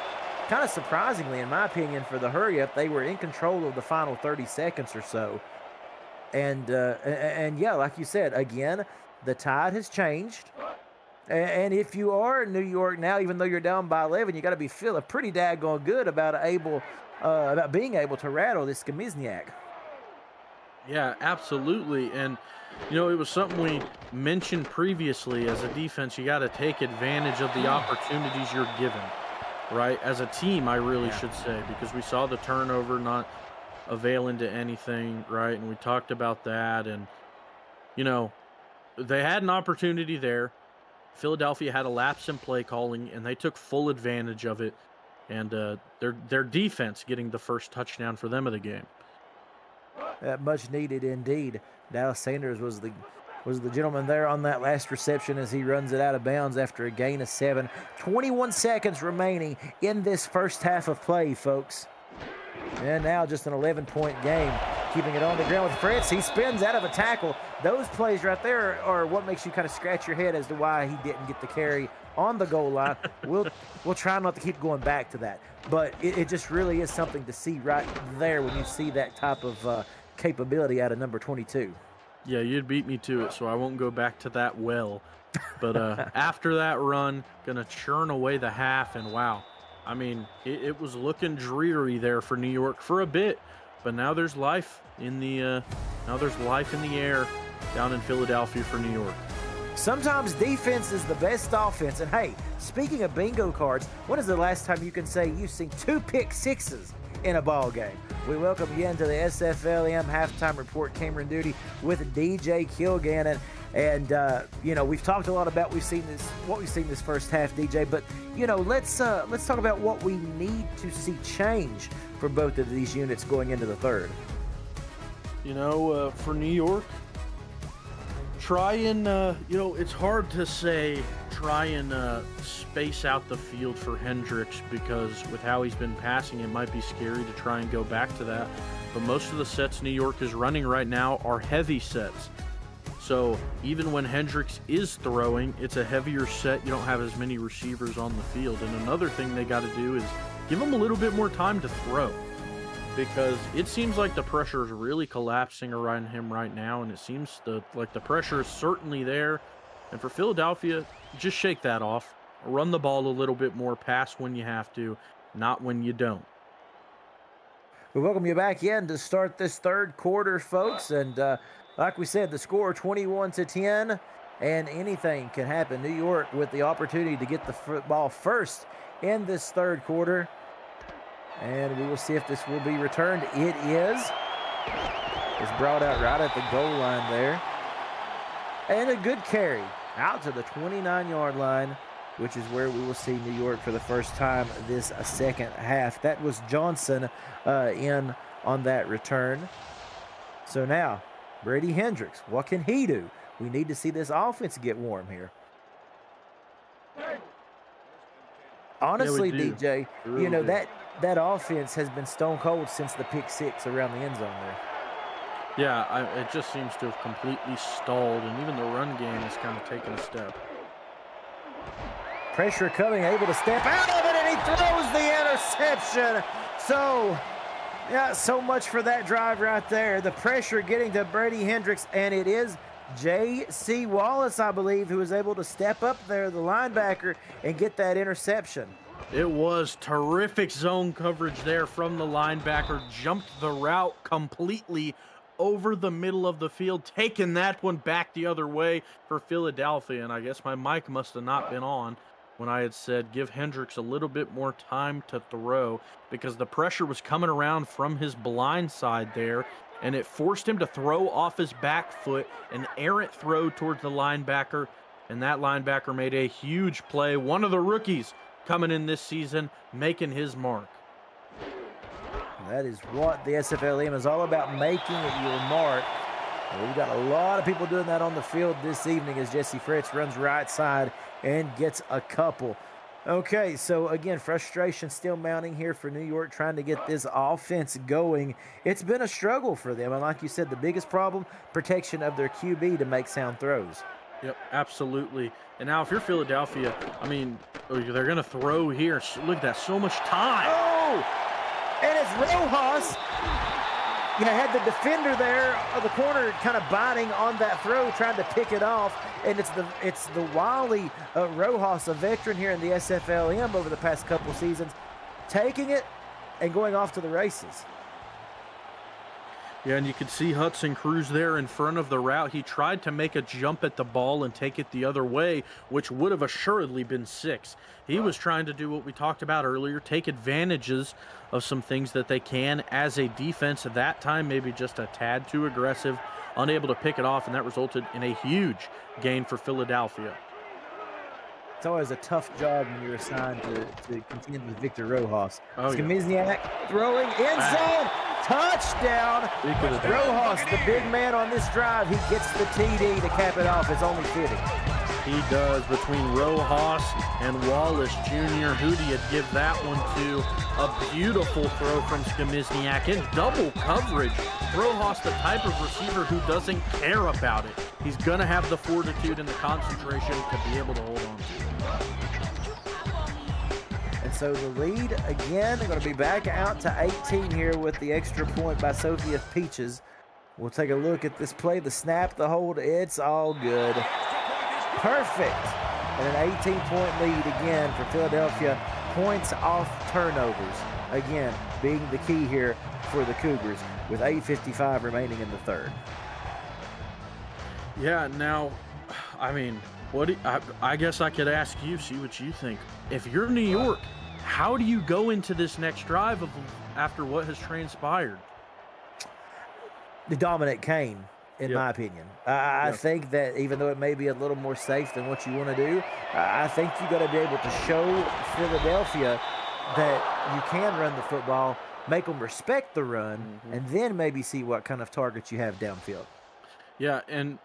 Kind of surprisingly, in my opinion, for the hurry-up, they were in control of the final 30 seconds or so. And yeah, like you said, again, the tide has changed. And if you are in New York now, even though you're down by 11, you got to be feeling pretty daggone good about being able to rattle this Skamizniak. Yeah, absolutely. And, you know, it was something we mentioned previously. As a defense, you got to take advantage of the opportunities you're given, right? As a team, I really should say, because we saw the turnover not availing to anything, right? And we talked about that. And, you know, they had an opportunity there. Philadelphia had a lapse in play calling, and they took full advantage of it. And their defense getting the first touchdown for them of the game. Much needed indeed. Dallas Sanders was the gentleman there on that last reception as he runs it out of bounds after a gain of 7. 21 seconds remaining in this first half of play, folks. And now just an 11-point game. Keeping it on the ground with Fritz. He spins out of a tackle. Those plays right there are what makes you kind of scratch your head as to why he didn't get the carry on the goal line. We'll try not to keep going back to that. But it just really is something to see right there when you see that type of capability out of number 22. Yeah, you'd beat me to it, so I won't go back to that well. But after that run, gonna churn away the half, and wow. I mean, it was looking dreary there for New York for a bit, but now there's life in the air down in Philadelphia for New York. Sometimes defense is the best offense. And hey, speaking of bingo cards, when is the last time you can say you've seen 2 pick sixes in a ball game? We welcome you into the SFLm halftime report. Cameron Duty with DJ Kilgannon. And you know, we've talked a lot about what we've seen this first half, DJ. But you know, let's talk about what we need to see change for both of these units going into the third. You know, for New York, try and you know, it's hard to say try and space out the field for Hendricks, because with how he's been passing, it might be scary to try and go back to that. But most of the sets New York is running right now are heavy sets. So even when Hendricks is throwing, it's a heavier set. You don't have as many receivers on the field. And another thing they got to do is give him a little bit more time to throw, because it seems like the pressure is really collapsing around him right now, and it seems like the pressure is certainly there. And for Philadelphia, just shake that off. Run the ball a little bit more, pass when you have to, not when you don't. We welcome you back in to start this third quarter, folks. And like we said, the score 21-10, and anything can happen. New York with the opportunity to get the football first in this third quarter. And we will see if this will be returned. It is. It's brought out right at the goal line there. And a good carry out to the 29-yard line, which is where we will see New York for the first time this second half. That was Johnson in on that return. So now, Brady Hendricks, what can he do? We need to see this offense get warm here. Honestly, yeah, DJ, really you know, do. that offense has been stone cold since the pick six around the end zone there. Yeah, it just seems to have completely stalled, and even the run game has kind of taken a step. Pressure coming, able to step out of it, and he throws the interception. So, yeah, so much for that drive right there. The pressure getting to Brady Hendricks, and it is J.C. Wallace, I believe, who was able to step up there, the linebacker, and get that interception. It was terrific zone coverage there from the linebacker. Jumped the route completely over the middle of the field, taking that one back the other way for Philadelphia. And I guess my mic must have not been on when I had said give Hendricks a little bit more time to throw because the pressure was coming around from his blind side there, and it forced him to throw off his back foot, an errant throw towards the linebacker, and that linebacker made a huge play. One of the rookies coming in this season, making his mark. That is what the SFLm is all about, making your mark. And we've got a lot of people doing that on the field this evening as Jesse Fritz runs right side and gets a couple. Okay, so again, frustration still mounting here for New York, trying to get this offense going. It's been a struggle for them, and like you said, the biggest problem, protection of their QB to make sound throws. Yep, absolutely. And now if you're Philadelphia, I mean, they're going to throw here. Look at that, so much time. Oh, and it's Rojas. You had the defender there, the corner, kind of biting on that throw, trying to pick it off, and it's the wily Rojas, a veteran here in the SFLm over the past couple seasons, taking it and going off to the races. Yeah, and you could see Hudson Cruz there in front of the route. He tried to make a jump at the ball and take it the other way, which would have assuredly been 6. He was trying to do what we talked about earlier, take advantages of some things that they can as a defense. At that time, maybe just a tad too aggressive, unable to pick it off, and that resulted in a huge gain for Philadelphia. It's always a tough job when you're assigned to contend with Victor Rojas. Oh, Skamizniak throwing in zone. Touchdown. Rojas, the big man on this drive, he gets the TD to cap it off. It's only fitting. He does. Between Rojas and Wallace Jr., who do you give that one to? A beautiful throw from Skamizniak in double coverage. Rojas, the type of receiver who doesn't care about it. He's going to have the fortitude and the concentration to be able to hold on to it. And so the lead, again, going to be back out to 18 here with the extra point by Sophia Peaches. We'll take a look at this play, the snap, the hold, it's all good. Perfect. And an 18-point lead again for Philadelphia. Points off turnovers, again, being the key here for the Cougars with 8:55 remaining in the third. Yeah, now, I mean, I guess I could ask you, see what you think. If you're New York, how do you go into this next drive after what has transpired? The dominant Kane, in my opinion. I think that even though it may be a little more safe than what you want to do, I think you got to be able to show Philadelphia that you can run the football, make them respect the run, and then maybe see what kind of targets you have downfield. Yeah, and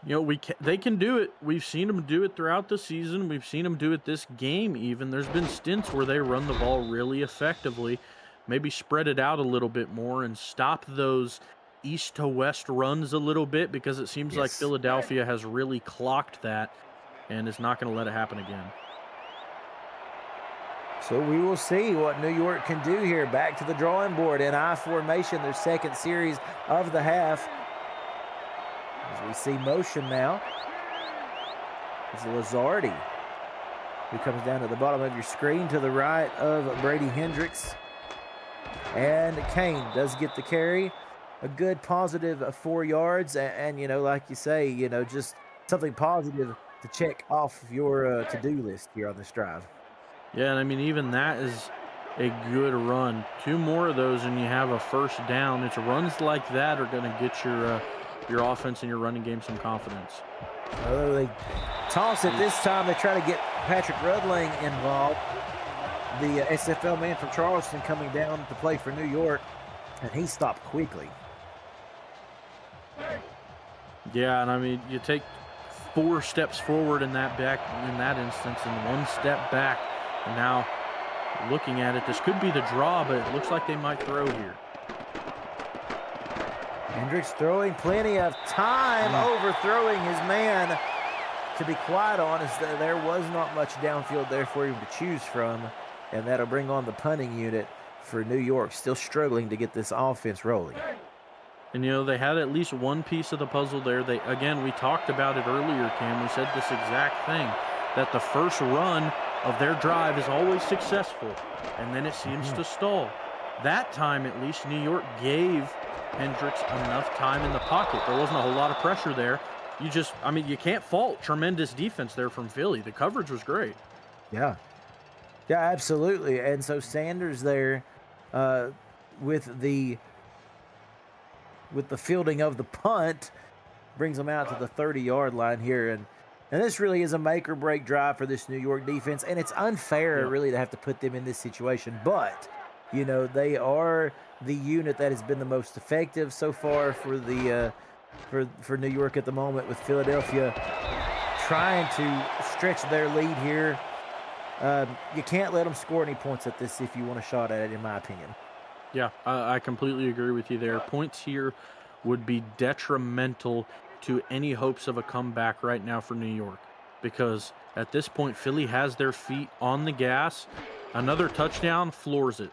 you know, they can do it. We've seen them do it throughout the season. We've seen them do it this game even. There's been stints where they run the ball really effectively, maybe spread it out a little bit more and stop those east to west runs a little bit, because it seems like Philadelphia has really clocked that and is not going to let it happen again. So we will see what New York can do here. Back to the drawing board in I formation, their second series of the half. As we see motion now, it's Lazardi, who comes down to the bottom of your screen to the right of Brady Hendricks. And Kane does get the carry. A good positive 4 yards. And you know, like you say, you know, just something positive to check off your to-do list here on this drive. Yeah, and I mean, even that is a good run. 2 more of those and you have a first down. It's runs like that are going to get your offense and your running game some confidence. Oh, they toss it this time. They try to get Patrick Rudling involved. The SFL man from Charleston coming down to play for New York, and he stopped quickly. Yeah, and I mean, you take 4 steps forward in that instance and 1 step back. And now, looking at it, this could be the draw, but it looks like they might throw here. Hendricks throwing plenty of time, overthrowing his man. To be quite honest, there was not much downfield there for him to choose from, and that'll bring on the punting unit for New York, still struggling to get this offense rolling. And, you know, they had at least one piece of the puzzle there. Again, we talked about it earlier, Cam. We said this exact thing, that the first run of their drive is always successful, and then it seems to stall. That time, at least, New York gave Hendricks enough time in the pocket. There wasn't a whole lot of pressure there. You can't fault tremendous defense there from Philly. The coverage was great. Yeah. Yeah, absolutely. And so Sanders there uh, with the fielding of the punt brings them out to the 30-yard line here, and this really is a make or break drive for this New York defense, and it's unfair Yeah. really to have to put them in this situation, but they are the unit that has been the most effective so far for the for New York at the moment, with Philadelphia trying to stretch their lead here. You can't let them score any points at this if you want a shot at it, in my opinion. Yeah, I completely agree with you there. Points here would be detrimental to any hopes of a comeback right now for New York, because at this point, Philly has their feet on the gas. Another touchdown floors it.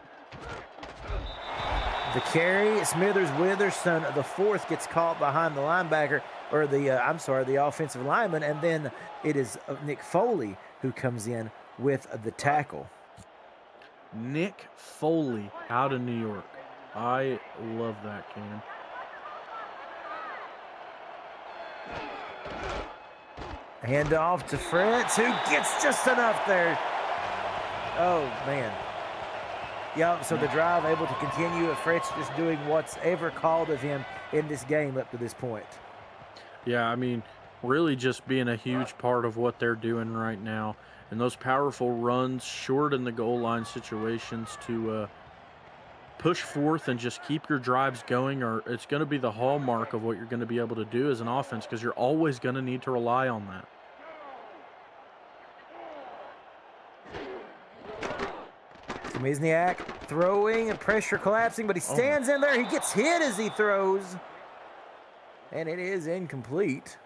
The carry, Smithers-Witherspoon, the fourth, gets caught behind the linebacker, or the offensive lineman, and then it is Nick Foley who comes in with the tackle. Nick Foley out of New York. I love that, Cam. Hand off to Fritz, who gets just enough there. Oh, man. Yep, so the drive able to continue. Fritz just doing what's ever called of him in this game up to this point. Yeah, I mean, really just being a huge part of what they're doing right now. And those powerful runs short in the goal line situations to push forth and just keep your drives going, or it's going to be the hallmark of what you're going to be able to do as an offense, because you're always going to need to rely on that. Mizniak throwing and pressure collapsing, but he stands in there. He gets hit as he throws, and it is incomplete.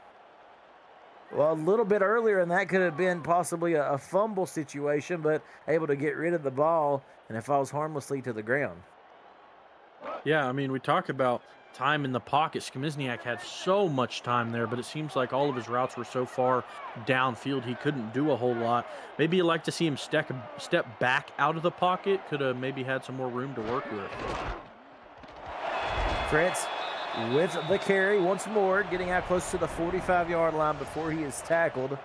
Well, a little bit earlier, and that could have been possibly a fumble situation, but able to get rid of the ball, and it falls harmlessly to the ground. Yeah, I mean, we talk about time in the pocket. Skmizniak had so much time there, but it seems like all of his routes were so far downfield he couldn't do a whole lot. Maybe you'd like to see him step back out of the pocket. Could have maybe had some more room to work with. Fritz with the carry once more, getting out close to the 45-yard line before he is tackled,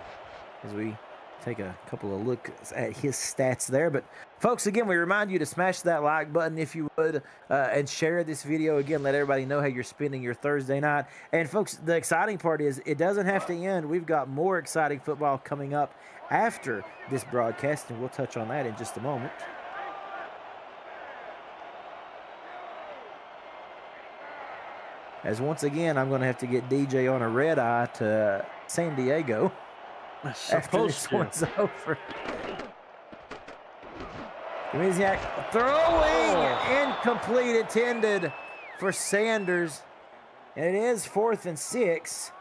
as we take a couple of looks at his stats there. But folks, again, we remind you to smash that like button if you would, and share this video. Again, let everybody know how you're spending your Thursday night. And folks, the exciting part is it doesn't have to end. We've got more exciting football coming up after this broadcast, and we'll touch on that in just a moment. As once again, I'm going to have to get DJ on a red eye to San Diego after this one's over. Mizniak throwing, incomplete, intended for Sanders, and it is 4th and 6.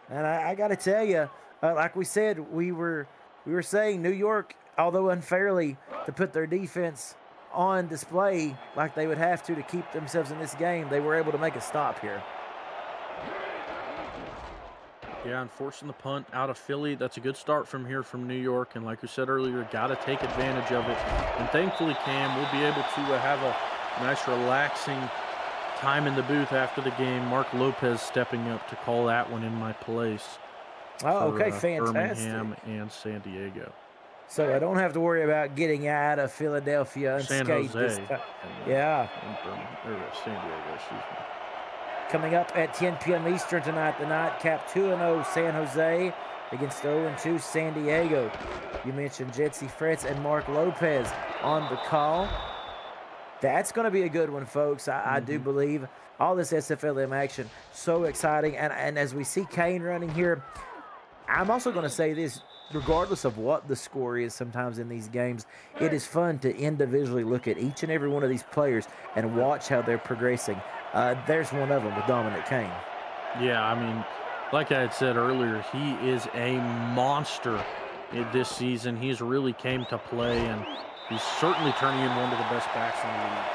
And I got to tell you, like we said, we were saying New York, although unfairly, to put their defense on display like they would have to keep themselves in this game, they were able to make a stop here. Yeah, and forcing the punt out of Philly, that's a good start from here from New York. And like we said earlier, got to take advantage of it. And thankfully, Cam, we'll be able to have a nice, relaxing time in the booth after the game. Mark Lopez stepping up to call that one in my place. Oh, okay, fantastic. Birmingham and San Diego. So I don't have to worry about getting out of Philadelphia unscathed this time. Yeah. San Diego, excuse me. Coming up at 10 p.m. Eastern tonight, the nightcap 2-0 San Jose against 0-2 San Diego. You mentioned Jetsi Fritz and Mark Lopez on the call. That's going to be a good one, folks. I do believe all this SFLm action, so exciting. And as we see Kane running here, I'm also going to say this, regardless of what the score is sometimes in these games, it is fun to individually look at each and every one of these players and watch how they're progressing. There's one of them with Dominic Kane. Yeah, I mean, like I had said earlier, he is a monster this season. He's really came to play, and he's certainly turning into one of the best backs in the league.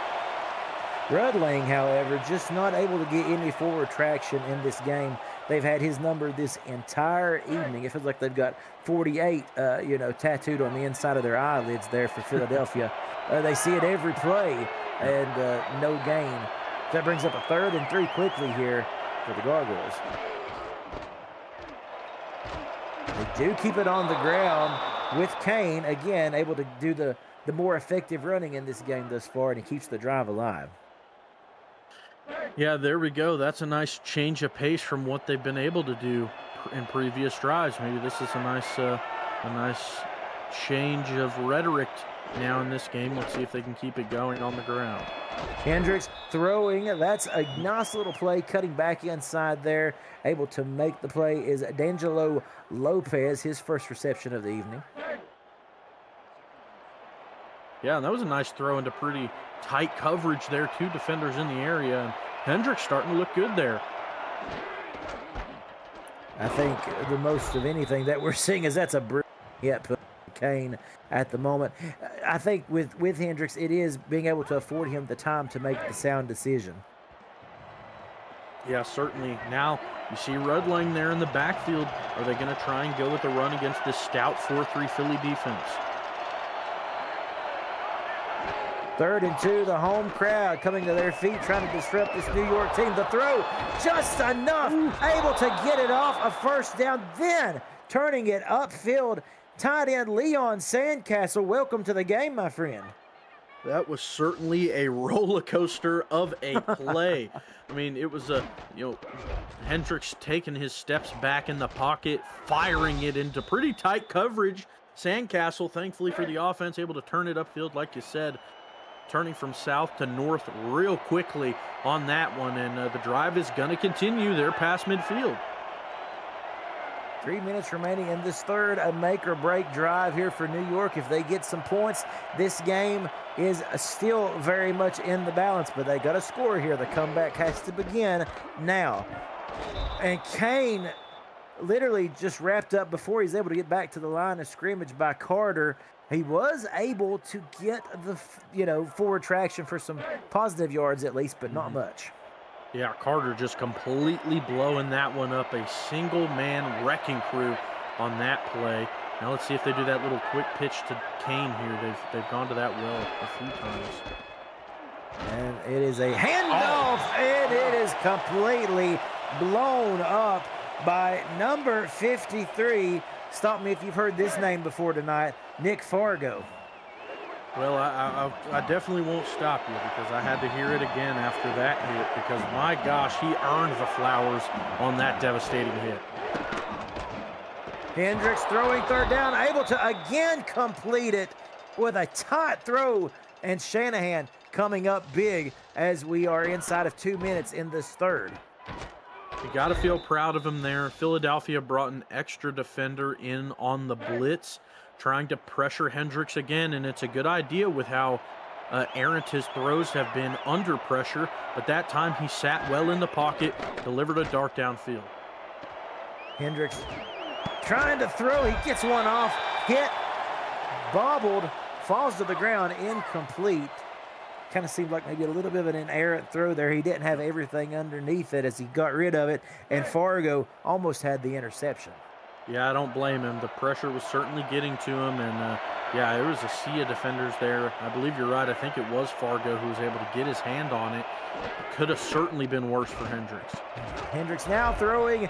Rudling, however, just not able to get any forward traction in this game. They've had his number this entire evening. It feels like they've got 48, tattooed on the inside of their eyelids there for Philadelphia. They see it every play, and no gain. That brings up a 3rd and 3 quickly here for the Gargoyles. They do keep it on the ground. with Kane, again, able to do the more effective running in this game thus far, and he keeps the drive alive. Yeah, there we go. That's a nice change of pace from what they've been able to do in previous drives. Maybe this is a nice change of rhetoric now in this game. Let's see if they can keep it going on the ground. Hendricks throwing. That's a nice little play, cutting back inside there. Able to make the play is D'Angelo Lopez, his first reception of the evening. Yeah, and that was a nice throw into pretty tight coverage there. 2 defenders in the area. And Hendricks starting to look good there. I think the most of anything that we're seeing is that's a brilliant hit put Kane at the moment. I think with Hendricks, it is being able to afford him the time to make the sound decision. Yeah, certainly. Now you see Rudling there in the backfield. Are they going to try and go with the run against this stout 4-3 Philly defense? 3rd and 2, the home crowd coming to their feet, trying to disrupt this New York team. The throw, just enough, able to get it off a first down, then turning it upfield. Tight end Leon Sandcastle, welcome to the game, my friend. That was certainly a roller coaster of a play. I mean, it was Hendricks taking his steps back in the pocket, firing it into pretty tight coverage. Sandcastle, thankfully for the offense, able to turn it upfield, like you said, turning from south to north real quickly on that one. And the drive is going to continue. They're past midfield. 3 minutes remaining in this third, a make-or-break drive here for New York. If they get some points, this game is still very much in the balance, but they got to score here. The comeback has to begin now. And Kane literally just wrapped up before he's able to get back to the line of scrimmage by Carter. He was able to get the forward traction for some positive yards at least, but not much. Yeah, Carter just completely blowing that one up. A single-man wrecking crew on that play. Now let's see if they do that little quick pitch to Kane here. They've gone to that well a few times. And it is a handoff, and it is completely blown up by number 53. Stop me if you've heard this name before tonight, Nick Fargo. Well, I definitely won't stop you because I had to hear it again after that hit because, my gosh, he earned the flowers on that devastating hit. Hendricks throwing 3rd down, able to again complete it with a tight throw, and Shanahan coming up big as we are inside of 2 minutes in this third. You got to feel proud of him there. Philadelphia brought an extra defender in on the blitz, trying to pressure Hendricks again, and it's a good idea with how errant his throws have been under pressure, but that time he sat well in the pocket, delivered a dart downfield. Hendricks trying to throw, he gets one off, hit, bobbled, falls to the ground, incomplete. Kind of seemed like maybe a little bit of an errant throw there. He didn't have everything underneath it as he got rid of it, and Fargo almost had the interception. Yeah, I don't blame him. The pressure was certainly getting to him, and yeah, there was a sea of defenders there. I believe you're right. I think it was Fargo who was able to get his hand on it. It could have certainly been worse for Hendricks. Hendricks now throwing,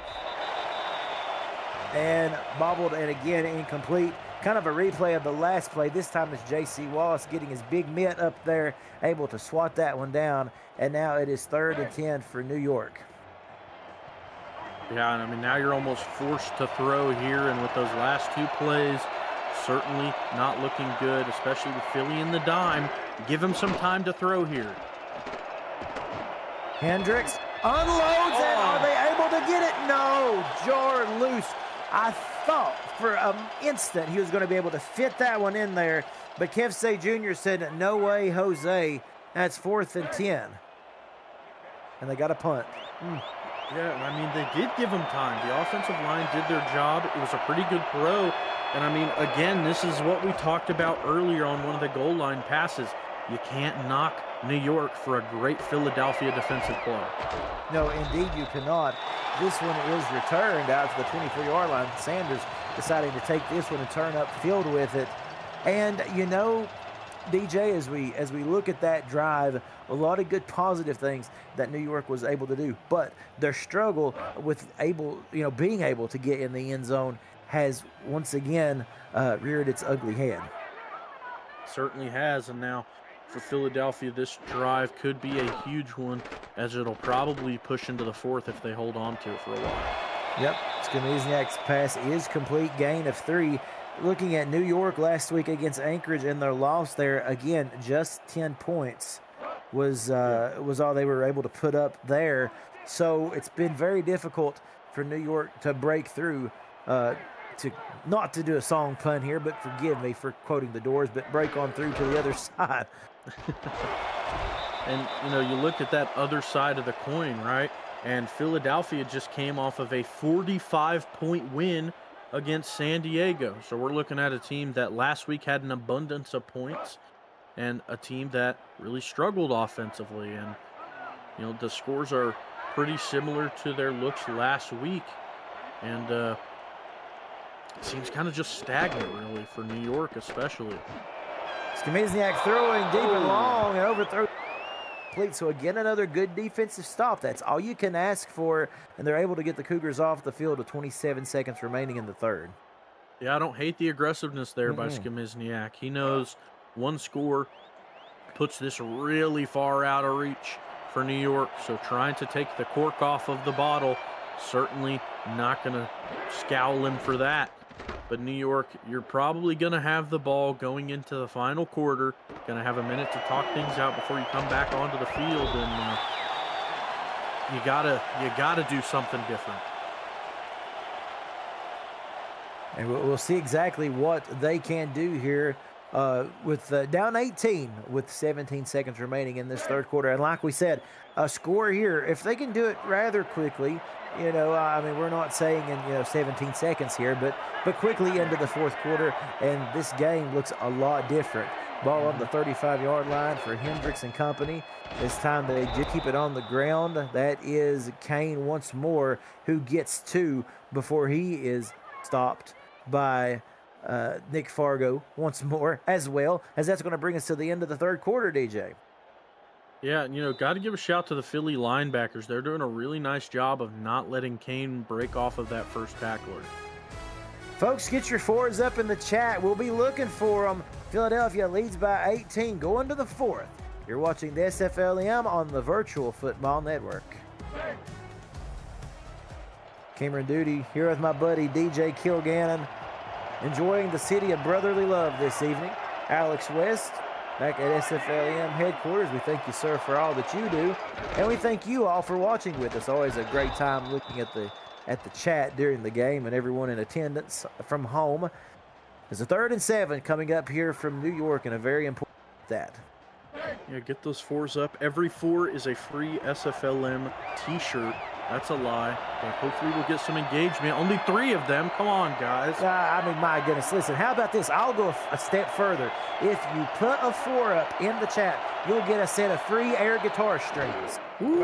and bobbled, and again incomplete. Kind of a replay of the last play. This time it's J.C. Wallace getting his big mitt up there, able to swat that one down, and now it is 3rd and 10 for New York. Yeah, I mean, now you're almost forced to throw here, and with those last 2 plays, certainly not looking good, especially with Philly in the dime. Give him some time to throw here. Hendricks unloads it. Are they able to get it? No, jar loose. I thought for an instant he was going to be able to fit that one in there, but Kev Say Jr. said, no way, Jose. That's 4th and 10. And they got a punt. Yeah, I mean, they did give him time. The offensive line did their job. It was a pretty good throw. And, I mean, again, this is what we talked about earlier on one of the goal line passes. You can't knock New York for a great Philadelphia defensive play. No, indeed you cannot. This one is returned out to the 24-yard line. Sanders deciding to take this one and turn up field with it. And, DJ, as we look at that drive, a lot of good positive things that New York was able to do, but their struggle with being able to get in the end zone has once again reared its ugly head. Certainly has, and now for Philadelphia, this drive could be a huge one, as it'll probably push into the fourth if they hold on to it for a while. Yep, Skamizniak's pass is complete, gain of 3. Looking at New York last week against Anchorage and their loss there, again, just 10 points was all they were able to put up there. So it's been very difficult for New York to break through, not to do a song pun here, but forgive me for quoting the Doors, but break on through to the other side. And, you look at that other side of the coin, right? And Philadelphia just came off of a 45-point win against San Diego. So we're looking at a team that last week had an abundance of points and a team that really struggled offensively. And, the scores are pretty similar to their looks last week. And it seems kind of just stagnant, really, for New York especially. Skamizniak throwing deep and long and overthrow. So again, another good defensive stop. That's all you can ask for, and they're able to get the Cougars off the field with 27 seconds remaining in the third. Yeah, I don't hate the aggressiveness there by Skamizniak. He knows one score puts this really far out of reach for New York, so trying to take the cork off of the bottle, certainly not going to scowl him for that. But New York, you're probably going to have the ball going into the final quarter. Going to have a minute to talk things out before you come back onto the field, and you gotta do something different. And we'll see exactly what they can do here with down 18 with 17 seconds remaining in this third quarter. And like we said, a score here, if they can do it rather quickly, we're not saying in 17 seconds here, but quickly into the fourth quarter, and this game looks a lot different. Ball on the 35-yard line for Hendricks and company. This time they did keep it on the ground. That is Kane once more, who gets 2 before he is stopped by Nick Fargo once more, as well, as that's going to bring us to the end of the third quarter, DJ. Yeah, got to give a shout to the Philly linebackers. They're doing a really nice job of not letting Kane break off of that first tackler. Folks, get your fours up in the chat. We'll be looking for them. Philadelphia leads by 18, going to the fourth. You're watching the SFLm on the Virtual Football Network. Cameron Duty here with my buddy DJ Kilgannon, enjoying the city of brotherly love this evening. Alex West back at SFLm headquarters. We thank you, sir, for all that you do, and we thank you all for watching with us. Always a great time looking at the chat during the game and everyone in attendance from home. There's a 3rd and 7 coming up here from New York, and a very important that. Yeah, get those fours up. Every 4 is a free SFLm t-shirt. That's a lie, but hopefully we'll get some engagement. Only 3 of them. Come on, guys. My goodness. Listen, how about this? I'll go a step further. If you put a 4 up in the chat, you'll get a set of free air guitar strings. Ooh.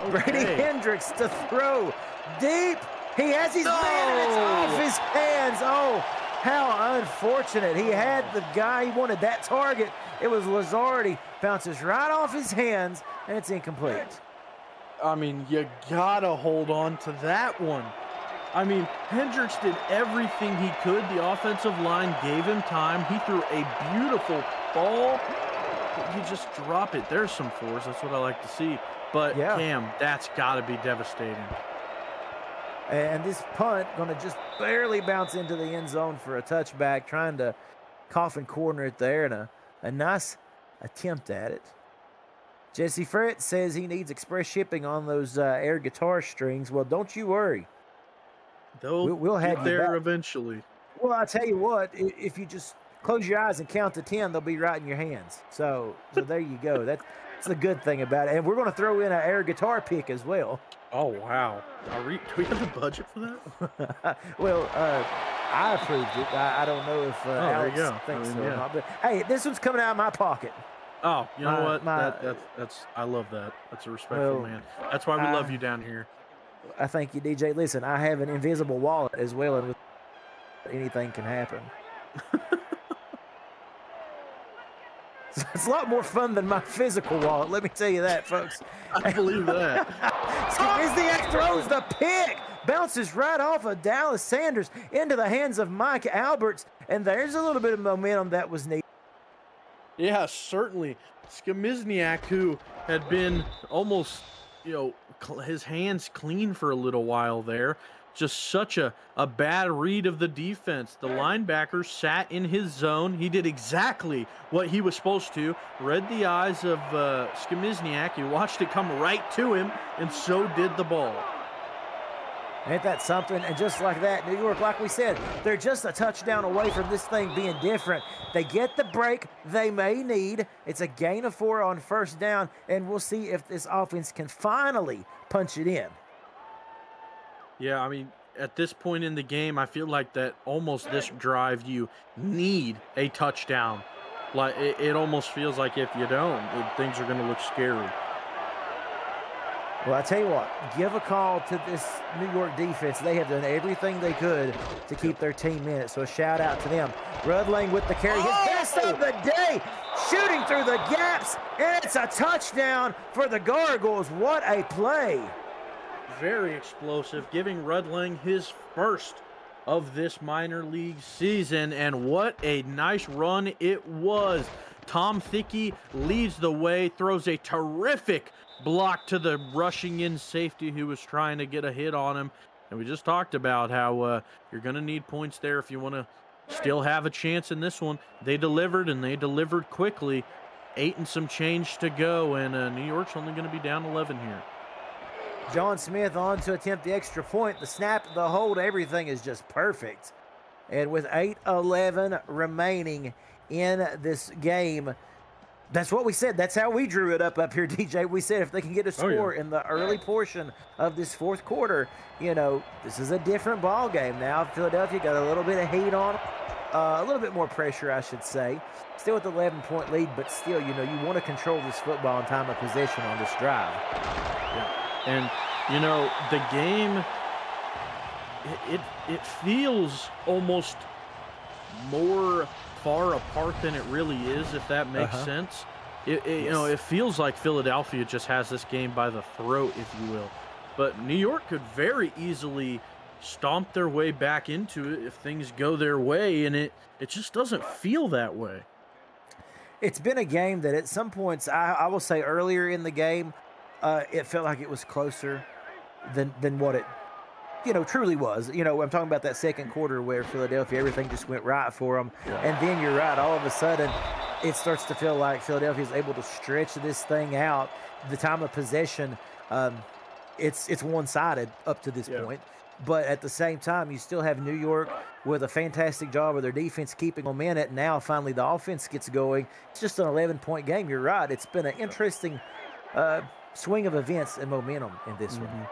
Okay. Brady Hendricks to throw deep. He has his man, and it's off his hands. Oh, how unfortunate. He had the guy he wanted, that target. It was Lazardi. Bounces right off his hands, and it's incomplete. You gotta hold on to that one. Hendricks did everything he could. The offensive line gave him time. He threw a beautiful ball. You just drop it. There's some 4s. That's what I like to see. But, yeah. Cam, that's got to be devastating. And this punt going to just barely bounce into the end zone for a touchback, trying to coffin corner it there, and a nice attempt at it. Jesse Frett says he needs express shipping on those air guitar strings. Well, don't you worry. We'll have there back eventually. Well, I'll tell you what, if you just close your eyes and count to 10, they'll be right in your hands. So there you go. That's the good thing about it. And we're going to throw in an air guitar pick as well. Oh, wow. Do we have the budget for that? Well, I approved it. I don't know if Alex thinks so or not. But, hey, this one's coming out of my pocket. Oh, you know what? That's I love that. That's a respectful man. That's why we love you down here. I thank you, DJ. Listen, I have an invisible wallet as well, and with anything can happen. It's a lot more fun than my physical wallet. Let me tell you that, folks. I believe that. Skamizniak throws the pick. bounces right off of Dallas Sanders into the hands of Mike Alberts, and there's a little bit of momentum that was needed. Yeah, certainly. Skamizniak, who had been almost, his hands clean for a little while there. Just such a bad read of the defense. The linebacker sat in his zone. He did exactly what he was supposed to. Read the eyes of Skamizniak. He watched it come right to him, and so did the ball. Ain't that something? And just like that, New York, like we said, they're just a touchdown away from this thing being different. They get the break they may need. It's a gain of 4 on first down, and we'll see if this offense can finally punch it in. Yeah, I mean, at this point in the game, I feel like that almost this drive, you need a touchdown. Like, it almost feels like if you don't, things are going to look scary. Well, I tell you what, give a call to this New York defense. They have done everything they could to keep their team in it, so a shout-out to them. Rudling with the carry, his best of the day, shooting through the gaps, and it's a touchdown for the Gargoyles. What a play. Very explosive, giving Rudling his first of this minor league season, and what a nice run it was. Tom Thickey leads the way, throws a terrific block to the rushing in safety who was trying to get a hit on him. And we just talked about how you're going to need points there if you want to still have a chance in this one. They delivered, and they delivered quickly. 8 and some change to go, and New York's only going to be down 11 here. John Smith on to attempt the extra point. The snap, the hold, everything is just perfect. And with 8:11 remaining in this game, that's what we said. That's how we drew it up here, DJ. We said if they can get a score in the early portion of this fourth quarter, this is a different ball game now. Philadelphia got a little bit of heat on them, a little bit more pressure, I should say. Still with the 11-point lead, but still, you want to control this football and time of possession on this drive. Yeah. And, the game, it feels almost more far apart than it really is, if that makes sense. It feels like Philadelphia just has this game by the throat, if you will. But New York could very easily stomp their way back into it if things go their way, and it just doesn't feel that way. It's been a game that at some points, I will say earlier in the game, it felt like it was closer than what it truly was. I'm talking about that second quarter where Philadelphia, everything just went right for them. Yeah. And then you're right, all of a sudden it starts to feel like Philadelphia is able to stretch this thing out. The time of possession, it's one-sided up to this point. But at the same time, you still have New York with a fantastic job of their defense keeping them in it. Now finally the offense gets going. It's just an 11-point game. You're right. It's been an interesting swing of events and momentum in this one.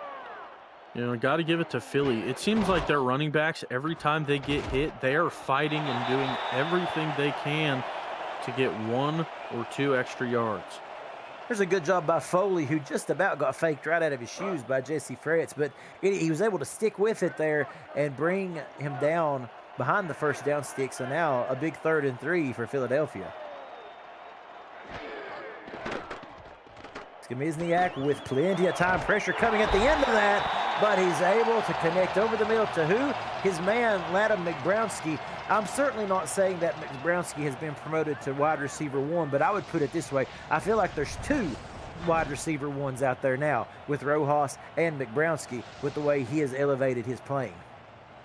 Got to give it to Philly. It seems like their running backs, every time they get hit, they are fighting and doing everything they can to get 1 or 2 extra yards. There's a good job by Foley, who just about got faked right out of his shoes by Jesse Fretz, but he was able to stick with it there and bring him down behind the first down stick. So now a big 3rd and 3 for Philadelphia. Skamizniak with plenty of time, pressure coming at the end of that, but he's able to connect over the middle to who? His man, Ladham McBrownski. I'm certainly not saying that McBrownski has been promoted to wide receiver 1, but I would put it this way. I feel like there's 2 wide receiver 1s out there now with Rojas and McBrownski with the way he has elevated his playing.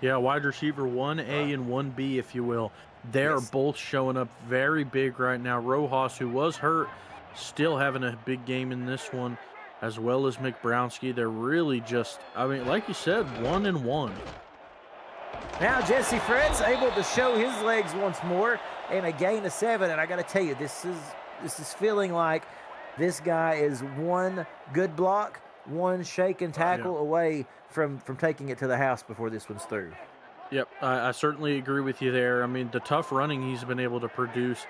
Yeah, wide receiver 1A and 1B, if you will. They're both showing up very big right now. Rojas, who was hurt, still having a big game in this one, as well as McBrownski. They're really just, like you said, 1 and 1. Now Jesse Fretz able to show his legs once more and a gain of 7. And I got to tell you, this is feeling like this guy is one good block, one shake and tackle away from taking it to the house before this one's through. Yep, I certainly agree with you there. The tough running he's been able to produce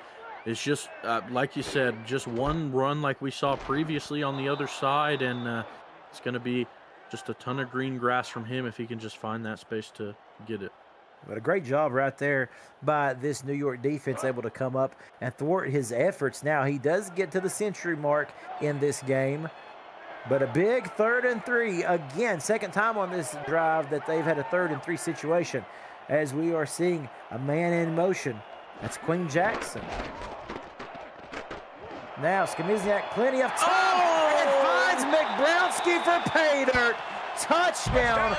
is just, like you said, just one run like we saw previously on the other side, and it's going to be just a ton of green grass from him if he can just find that space to get it. But a great job right there by this New York defense, able to come up and thwart his efforts. Now he does get to the century mark in this game. But a big 3rd and 3. Again, second time on this drive that they've had a 3rd and 3 situation, as we are seeing a man in motion. That's Queen Jackson. Now, Skamizniak, plenty of time, and finds McBrownski for pay dirt. Touchdown.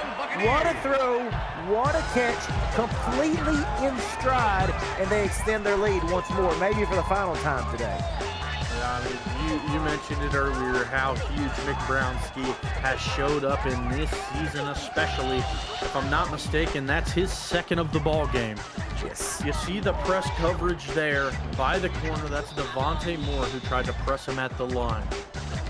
What a throw. What a catch. Completely in stride, and they extend their lead once more, maybe for the final time today. I mean, you mentioned it earlier how huge McBrownski has showed up in this season, especially. If I'm not mistaken, that's his second of the ball game. Yes. You see the press coverage there by the corner. That's Devontae Moore who tried to press him at the line.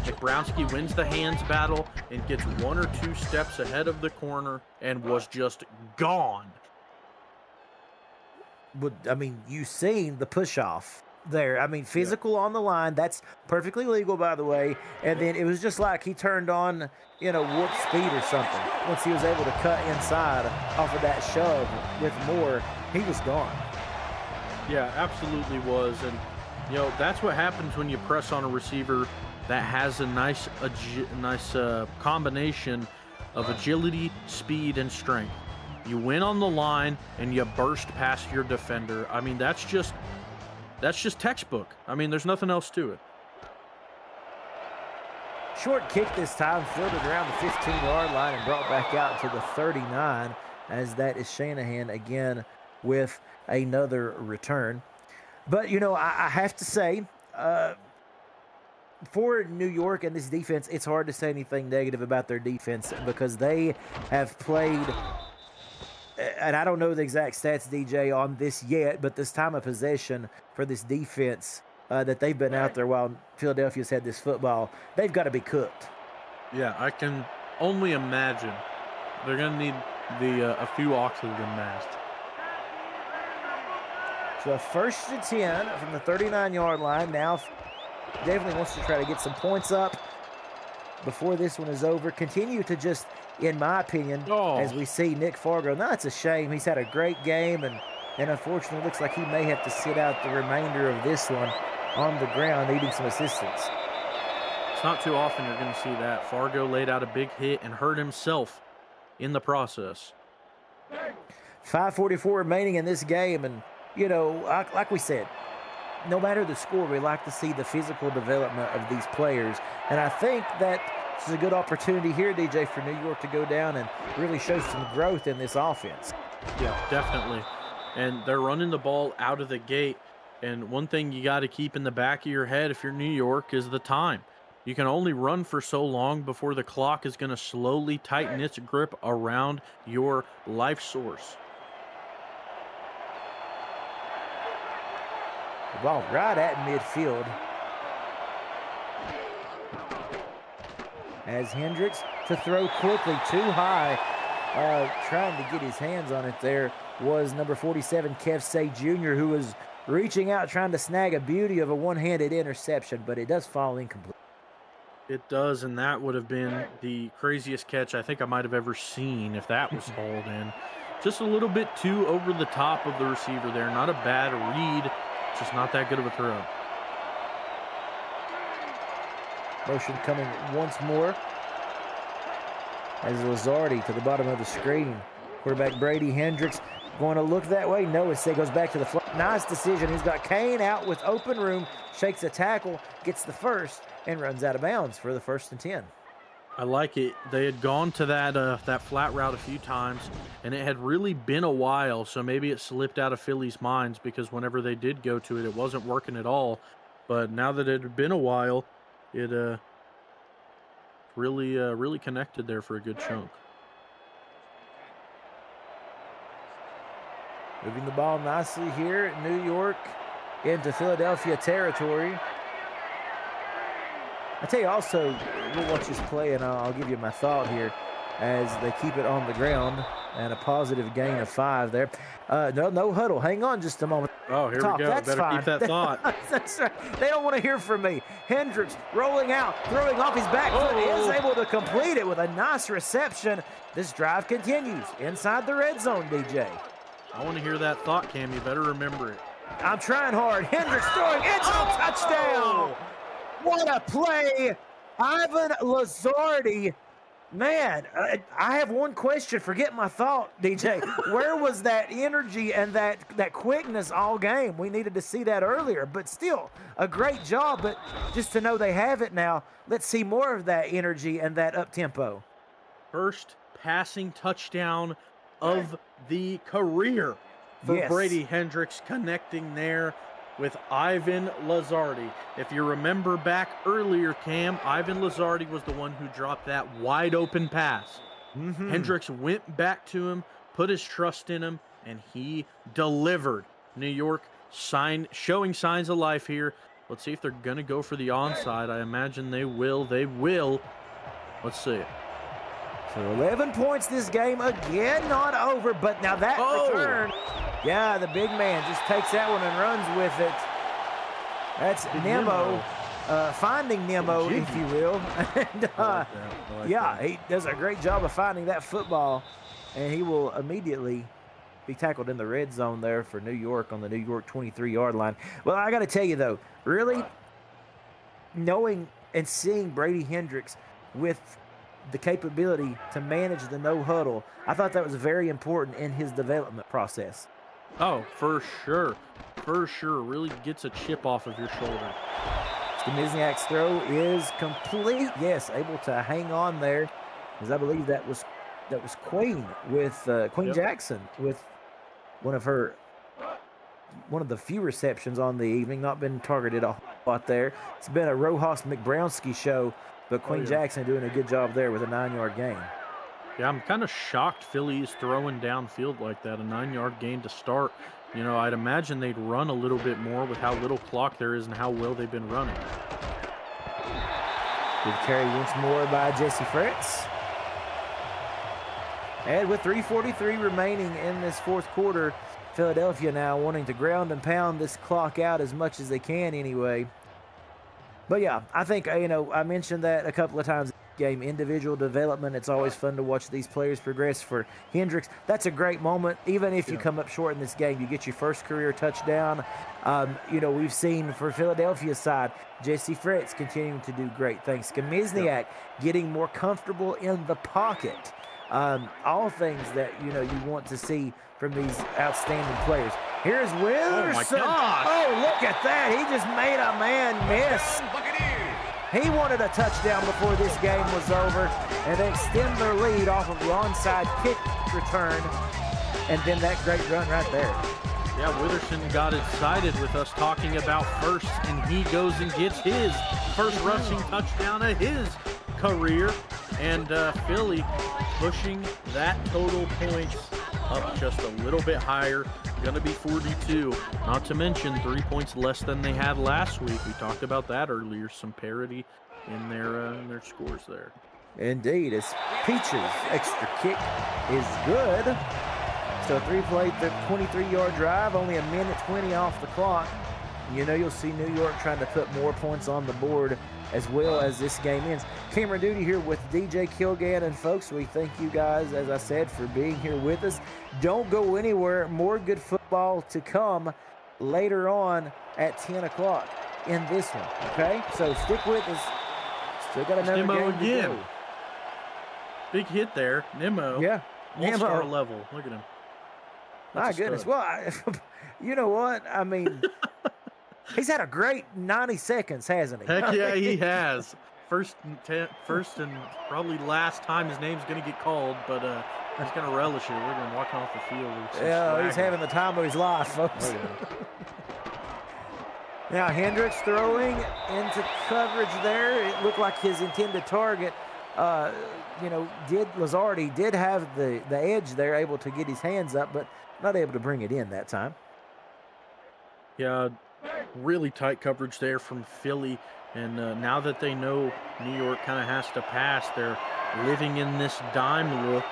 McBrownski wins the hands battle and gets 1 or 2 steps ahead of the corner and was just gone. But, I mean, you've seen the push-off there. I mean, physical on the line. That's perfectly legal, by the way. And then it was just like he turned on, warp speed or something. Once he was able to cut inside off of that shove with Moore, he was gone. Yeah, absolutely was. And, that's what happens when you press on a receiver that has a nice combination of agility, speed, and strength. You win on the line and you burst past your defender. I mean, that's just textbook. I mean, there's nothing else to it. Short kick this time, floated around the 15-yard line and brought back out to the 39, as that is Shanahan again with another return. But, I have to say, for New York and this defense, it's hard to say anything negative about their defense because they have played, and I don't know the exact stats, DJ, on this yet, but this time of possession for this defense that they've been out there while Philadelphia's had this football, they've got to be cooked. Yeah, I can only imagine. They're going to need a few oxygen masks. So a 1st and 10 from the 39-yard line. Now definitely wants to try to get some points up before this one is over. Continue to just, in my opinion, as we see Nick Fargo. Now, it's a shame. He's had a great game, and unfortunately looks like he may have to sit out the remainder of this one on the ground, needing some assistance. It's not too often you're going to see that. Fargo laid out a big hit and hurt himself in the process. 5:44 remaining in this game, and, like we said, no matter the score, we like to see the physical development of these players. And I think that this is a good opportunity here, DJ, for New York to go down and really show some growth in this offense. Yeah, definitely. And they're running the ball out of the gate. And one thing you got to keep in the back of your head if you're New York is the time. You can only run for so long before the clock is going to slowly tighten its grip around your life source. The ball right at midfield. As Hendricks to throw quickly, too high. Trying to get his hands on it there was number 47, Kev Say Jr., who was reaching out, trying to snag a beauty of a one-handed interception, but it does fall incomplete. It does, and that would have been the craziest catch I think I might have ever seen if that was hauled in. Just a little bit too over the top of the receiver there. Not a bad read, just not that good of a throw. Motion coming once more as Lazardi to the bottom of the screen. Quarterback Brady Hendricks going to look that way. No, instead goes back to the flat. Nice decision. He's got Kane out with open room, shakes a tackle, gets the first, and runs out of bounds for the 1st and 10. I like it. They had gone to that flat route a few times, and it had really been a while, so maybe it slipped out of Philly's minds because whenever they did go to it, it wasn't working at all. But now that it had been a while, it really connected there for a good chunk. Moving the ball nicely here at New York into Philadelphia territory. I tell you also, we'll watch this play, and I'll give you my thought here as they keep it on the ground and a positive gain of 5 there. No huddle. Hang on just a moment. Oh, here we go. That's Better fine. keep that thought. That's right. They don't want to hear from me. Hendricks rolling out, throwing off his back foot, is able to complete it with a nice reception. This drive continues inside the red zone, DJ. I want to hear that thought, Cam. You better remember it. I'm trying hard. Hendricks throwing. It's a touchdown. What a play Ivan Lazardi. Man, I have one question. Forget my thought, DJ. Where was that energy and that quickness all game? We needed to see that earlier, but still a great job. But just to know they have it now, let's see more of that energy and that up tempo. First passing touchdown of the career for Yes. Brady Hendricks, connecting there with Ivan Lazardi. If you remember back earlier, Cam, Ivan Lazardi was the one who dropped that wide open pass. Hendricks went back to him, put his trust in him, and he delivered. New York showing signs of life here. Let's see if they're going to go for the onside. I imagine they will. They will. Let's see it. So 11 points this game. Again, not over, but now that return. Yeah, the big man just takes that one and runs with it. That's Nemo, finding Nemo, if you will. And, yeah, he does a great job of finding that football, and he will immediately be tackled in the red zone there for New York on the New York 23-yard line. Well, I got to tell you, though, really knowing and seeing Brady Hendricks with the capability to manage the no huddle, I thought that was very important in his development process. Oh, for sure. For sure. Really gets a chip off of your shoulder. Skamizniak's throw is complete. Yes, able to hang on there, because I believe that was Queen with Queen Jackson with one of the few receptions on the evening, not been targeted a lot there. It's been a Rojas McBrownski show, but Queen Jackson doing a good job there with a 9-yard gain. Yeah, I'm kind of shocked Philly is throwing downfield like that, a 9-yard gain to start. You know, I'd imagine they'd run a little bit more with how little clock there is and how well they've been running. Good carry once more by Jesse Fritz. And with 3:43 remaining in this fourth quarter, Philadelphia now wanting to ground and pound this clock out as much as they can anyway. But yeah, I think, I mentioned that a couple of times. Game individual development, it's always fun to watch these players progress. For Hendricks, that's a great moment. Even if you come up short in this game, you get your first career touchdown. We've seen for Philadelphia's side, Jesse Fritz continuing to do great things. Skamizniak getting more comfortable in the pocket. All things that you want to see from these outstanding players. Here's Wilderson. Oh, look at that. He just made a man miss. He wanted a touchdown before this game was over, and they extend their lead off of the onside kick return, and then that great run right there. Yeah, Witherson got excited with us talking about first, and he goes and gets his first rushing touchdown of his career, and Philly pushing that total points up just a little bit higher. Going to be 42. Not to mention 3 points less than they had last week. We talked about that earlier. Some parity in their scores there. Indeed, as Peach's extra kick is good. So 3-play, 23-yard drive, only a minute 20 off the clock. You'll see New York trying to put more points on the board as well as this game ends. Cameron Duty here with DJ Kilgann, and folks, we thank you guys, as I said, for being here with us. Don't go anywhere. More good football to come later on at 10 o'clock in this one, okay? So stick with us. Still got another Nemo game again. to go. Big hit there. Nemo. Yeah. All-star level. Look at him. My goodness. Well, you know what? I mean, he's had a great 90 seconds, hasn't he? Heck yeah, he has. First and probably last time his name's going to get called, but he's going to relish it. We're going to walk off the field. Yeah, he's having the time of his life, folks. Now, Hendricks throwing into coverage there. It looked like his intended target, Lazardi did have the edge there, able to get his hands up, but not able to bring it in that time. Yeah, really tight coverage there from Philly. And now that they know New York kind of has to pass, they're living in this dime look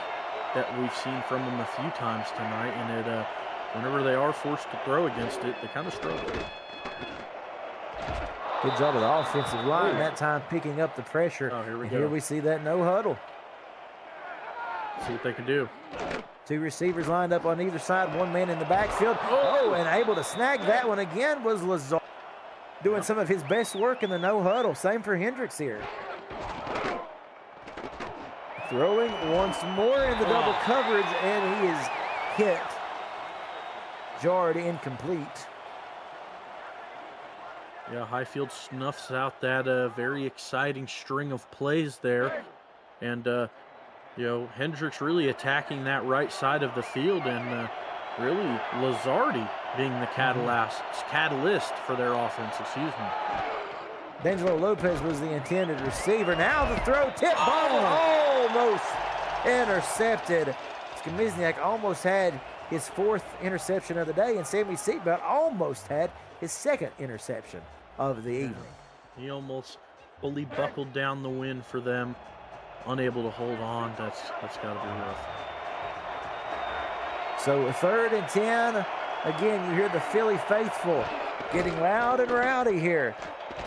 that we've seen from them a few times tonight. And whenever they are forced to throw against it, they kind of struggle. Good job of the offensive line that time picking up the pressure. Oh, here we go. Here we see that no huddle. See what they can do. Two receivers lined up on either side, one man in the backfield. Oh, and able to snag that one again was Lazard. Doing some of his best work in the no huddle. Same for Hendricks here. Throwing once more in the double coverage, and he is hit. Jarred, incomplete. Yeah, Highfield snuffs out that very exciting string of plays there. And, Hendricks really attacking that right side of the field, and really Lazardi being the catalyst for their offense, excuse me. D'Angelo Lopez was the intended receiver. Now the throw, tip ball, almost intercepted. Skamizniak almost had his 4th interception of the day, and Sammy Seatbelt almost had his 2nd interception of the evening. He almost fully buckled down the win for them, unable to hold on. That's got to be rough. So 3rd and 10. Again, you hear the Philly faithful getting loud and rowdy here.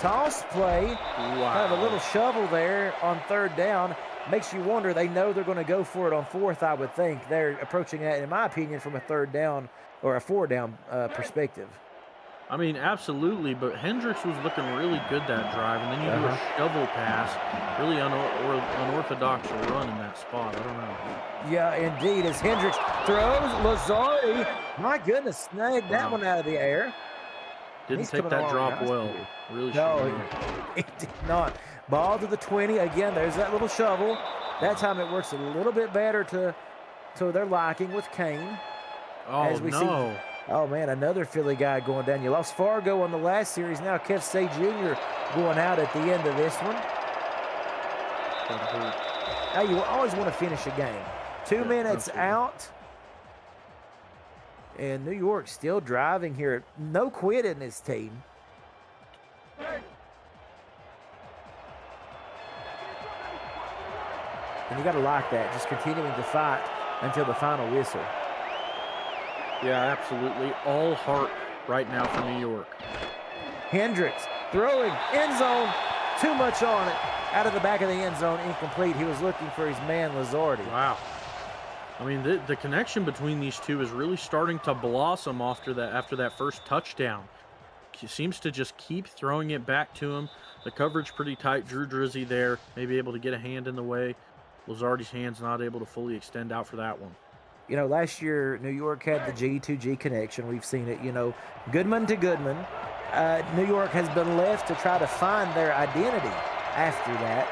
Toss play, kind of a little shovel there on 3rd down. Makes you wonder, they know they're going to go for it on 4th, I would think. They're approaching that, in my opinion, from a 3rd down or a 4 down perspective. I mean, absolutely, but Hendricks was looking really good that drive, and then you do a shovel pass, really unorthodox run in that spot. I don't know. Yeah, indeed, as Hendricks throws, Lazardi, my goodness, snagged that one out of the air. Didn't take that drop well. Really no, he did not. Ball to the 20. Again, there's that little shovel. That time it works a little bit better to their liking with Kane. Oh, no. Oh, man, another Philly guy going down. You lost Fargo on the last series. Now Kev Say Jr. going out at the end of this one. Now, you always want to finish a game. 2 minutes out. And New York still driving here. No quit in this team. And you got to like that. Just continuing to fight until the final whistle. Yeah, absolutely. All heart right now for New York. Hendricks throwing, end zone, too much on it. Out of the back of the end zone, incomplete. He was looking for his man, Lazardi. Wow. I mean, the connection between these two is really starting to blossom after that first touchdown. He seems to just keep throwing it back to him. The coverage pretty tight. Drew Drizzy there, maybe able to get a hand in the way. Lazardi's hand's not able to fully extend out for that one. You know, last year, New York had the G2G connection. We've seen it, Goodman to Goodman. New York has been left to try to find their identity after that.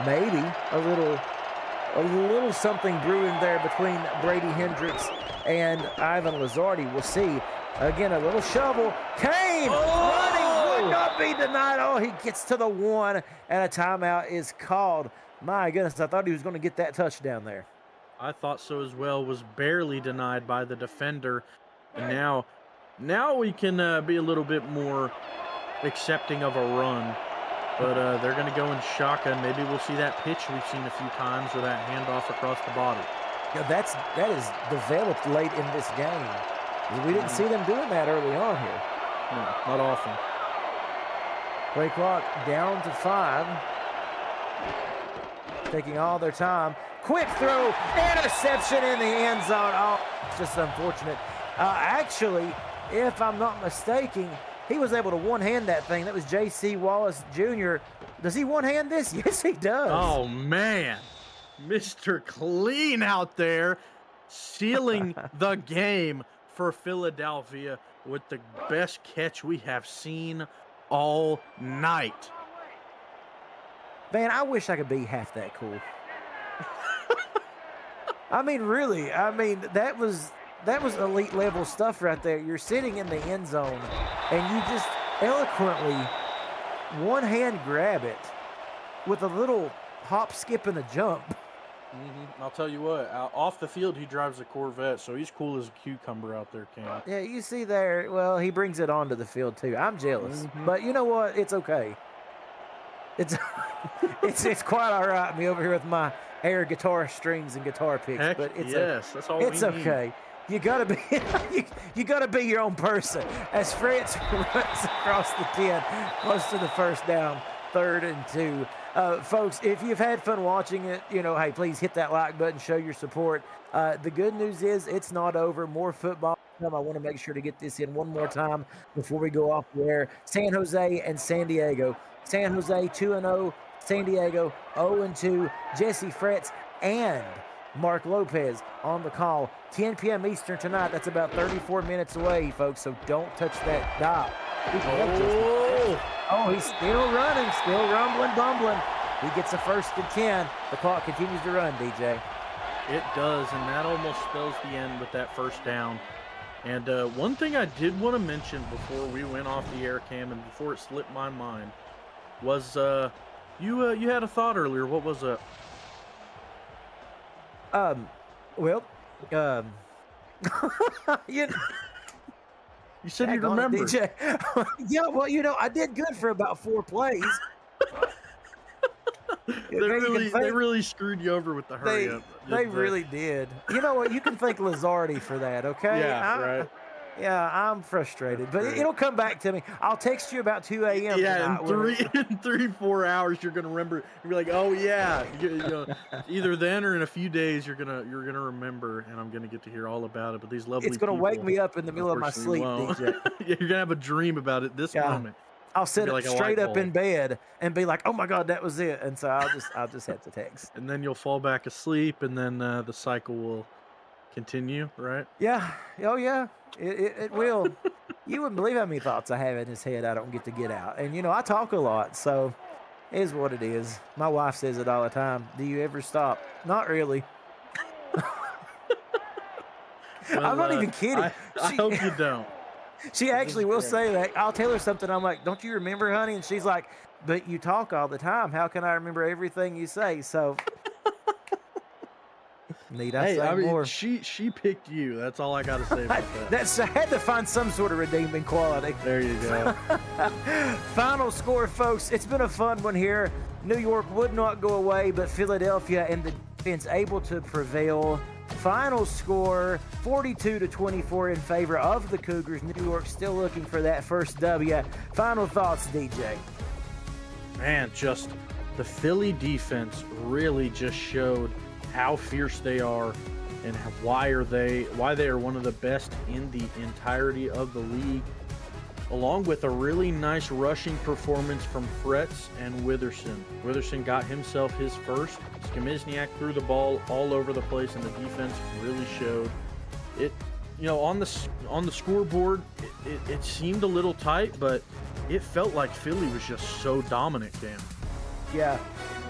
Maybe a little something brewing there between Brady Hendricks and Ivan Lazardi. We'll see. Again, a little shovel. Kane running, would not be denied. Oh, he gets to the 1, and a timeout is called. My goodness, I thought he was going to get that touchdown there. I thought so as well. Was barely denied by the defender. And now we can be a little bit more accepting of a run. But they're going to go in shotgun. Maybe we'll see that pitch we've seen a few times, or that handoff across the body. Yeah, that is developed late in this game. We didn't see them doing that early on here. No, not often. Play clock down to 5. Taking all their time. Quick throw, interception in the end zone. Oh, it's just unfortunate. Actually, if I'm not mistaken, he was able to one-hand that thing. That was J.C. Wallace Jr. Does he one-hand this? Yes, he does. Oh, man. Mr. Clean out there, sealing the game for Philadelphia with the best catch we have seen all night. Man, I wish I could be half that cool. I mean, really. I mean, that was elite level stuff right there. You're sitting in the end zone, and you just eloquently one-hand grab it with a little hop, skip, and a jump. I'll tell you what, off the field, he drives a Corvette, so he's cool as a cucumber out there, Cam. Yeah, you see there, well, he brings it onto the field, too. I'm jealous. But you know what? It's okay. It's quite all right, me over here with my air guitar strings and guitar picks. Heck, but it's that's all it's we okay. Need. You gotta be you gotta be your own person. As Fritz runs across the 10, close to the first down, 3rd and 2. Folks, if you've had fun watching it, hey, please hit that like button, show your support. The good news is it's not over. More football. I want to make sure to get this in one more time before we go off the air. San Jose and San Diego. San Jose 2-0, San Diego 0-2. Jesse Fretz and Mark Lopez on the call. 10 p.m. Eastern tonight. That's about 34 minutes away, folks, so don't touch that dial. Oh, he's still running, still rumbling, bumbling. He gets a 1st and 10. The clock continues to run, DJ. It does, and that almost spells the end with that 1st down. And one thing I did want to mention before we went off the air, Cam, and before it slipped my mind, was you had a thought earlier. What was it? Well, you said you remember. DJ. Yeah, well, I did good for about 4 plays. They really screwed you over with the hurry up. They really did. You know what? You can thank Lizardi for that, okay? Yeah, right. Yeah, I'm frustrated, but it'll come back to me. I'll text you about 2 a.m. Yeah, in 3-4 hours, you're gonna remember. You'll be like, oh yeah. Either then or in a few days, you're gonna remember, and I'm gonna get to hear all about it. But these lovely it's gonna people, wake me up in the middle of my sleep, DJ. Yeah, you're gonna have a dream about it this moment. I'll sit up straight up in bed and be like, "Oh my God, that was it!" And so I'll just have to text. And then you'll fall back asleep, and then the cycle will continue, right? Yeah. Oh yeah. It will. You wouldn't believe how many thoughts I have in his head I don't get to get out. And I talk a lot, so it is what it is. My wife says it all the time. Do you ever stop? Not really. Well, I'm not even kidding. I hope you don't. She actually will say that. I'll tell her something. I'm like, "Don't you remember, honey?" And she's like, "But you talk all the time. How can I remember everything you say?" So need I say more? She picked you. That's all I got to say about that. I had to find some sort of redeeming quality. There you go. Final score, folks. It's been a fun one here. New York would not go away, but Philadelphia and the defense able to prevail. Final score 42-24 in favor of the Cougars. New York still looking for that first W. Final thoughts, DJ. Man, just the Philly defense really just showed how fierce they are and why they are one of the best in the entirety of the league, along with a really nice rushing performance from Fretz and Witherson. Witherson got himself his first. Skamizniak threw the ball all over the place, and the defense really showed it. On the scoreboard, it seemed a little tight, but it felt like Philly was just so dominant, Cam. Yeah,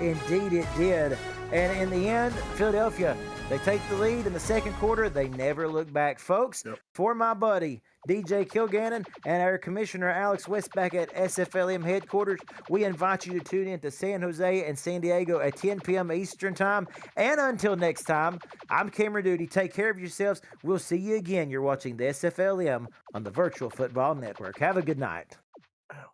indeed it did. And in the end, Philadelphia, they take the lead in the second quarter. They never look back, folks. Yep. For my buddy, DJ Kilgannon, and our commissioner, Alex West, back at SFLm headquarters, we invite you to tune in to San Jose and San Diego at 10 p.m. Eastern time. And until next time, I'm Cameron Duty. Take care of yourselves. We'll see you again. You're watching the SFLm on the Virtual Football Network. Have a good night. Ow.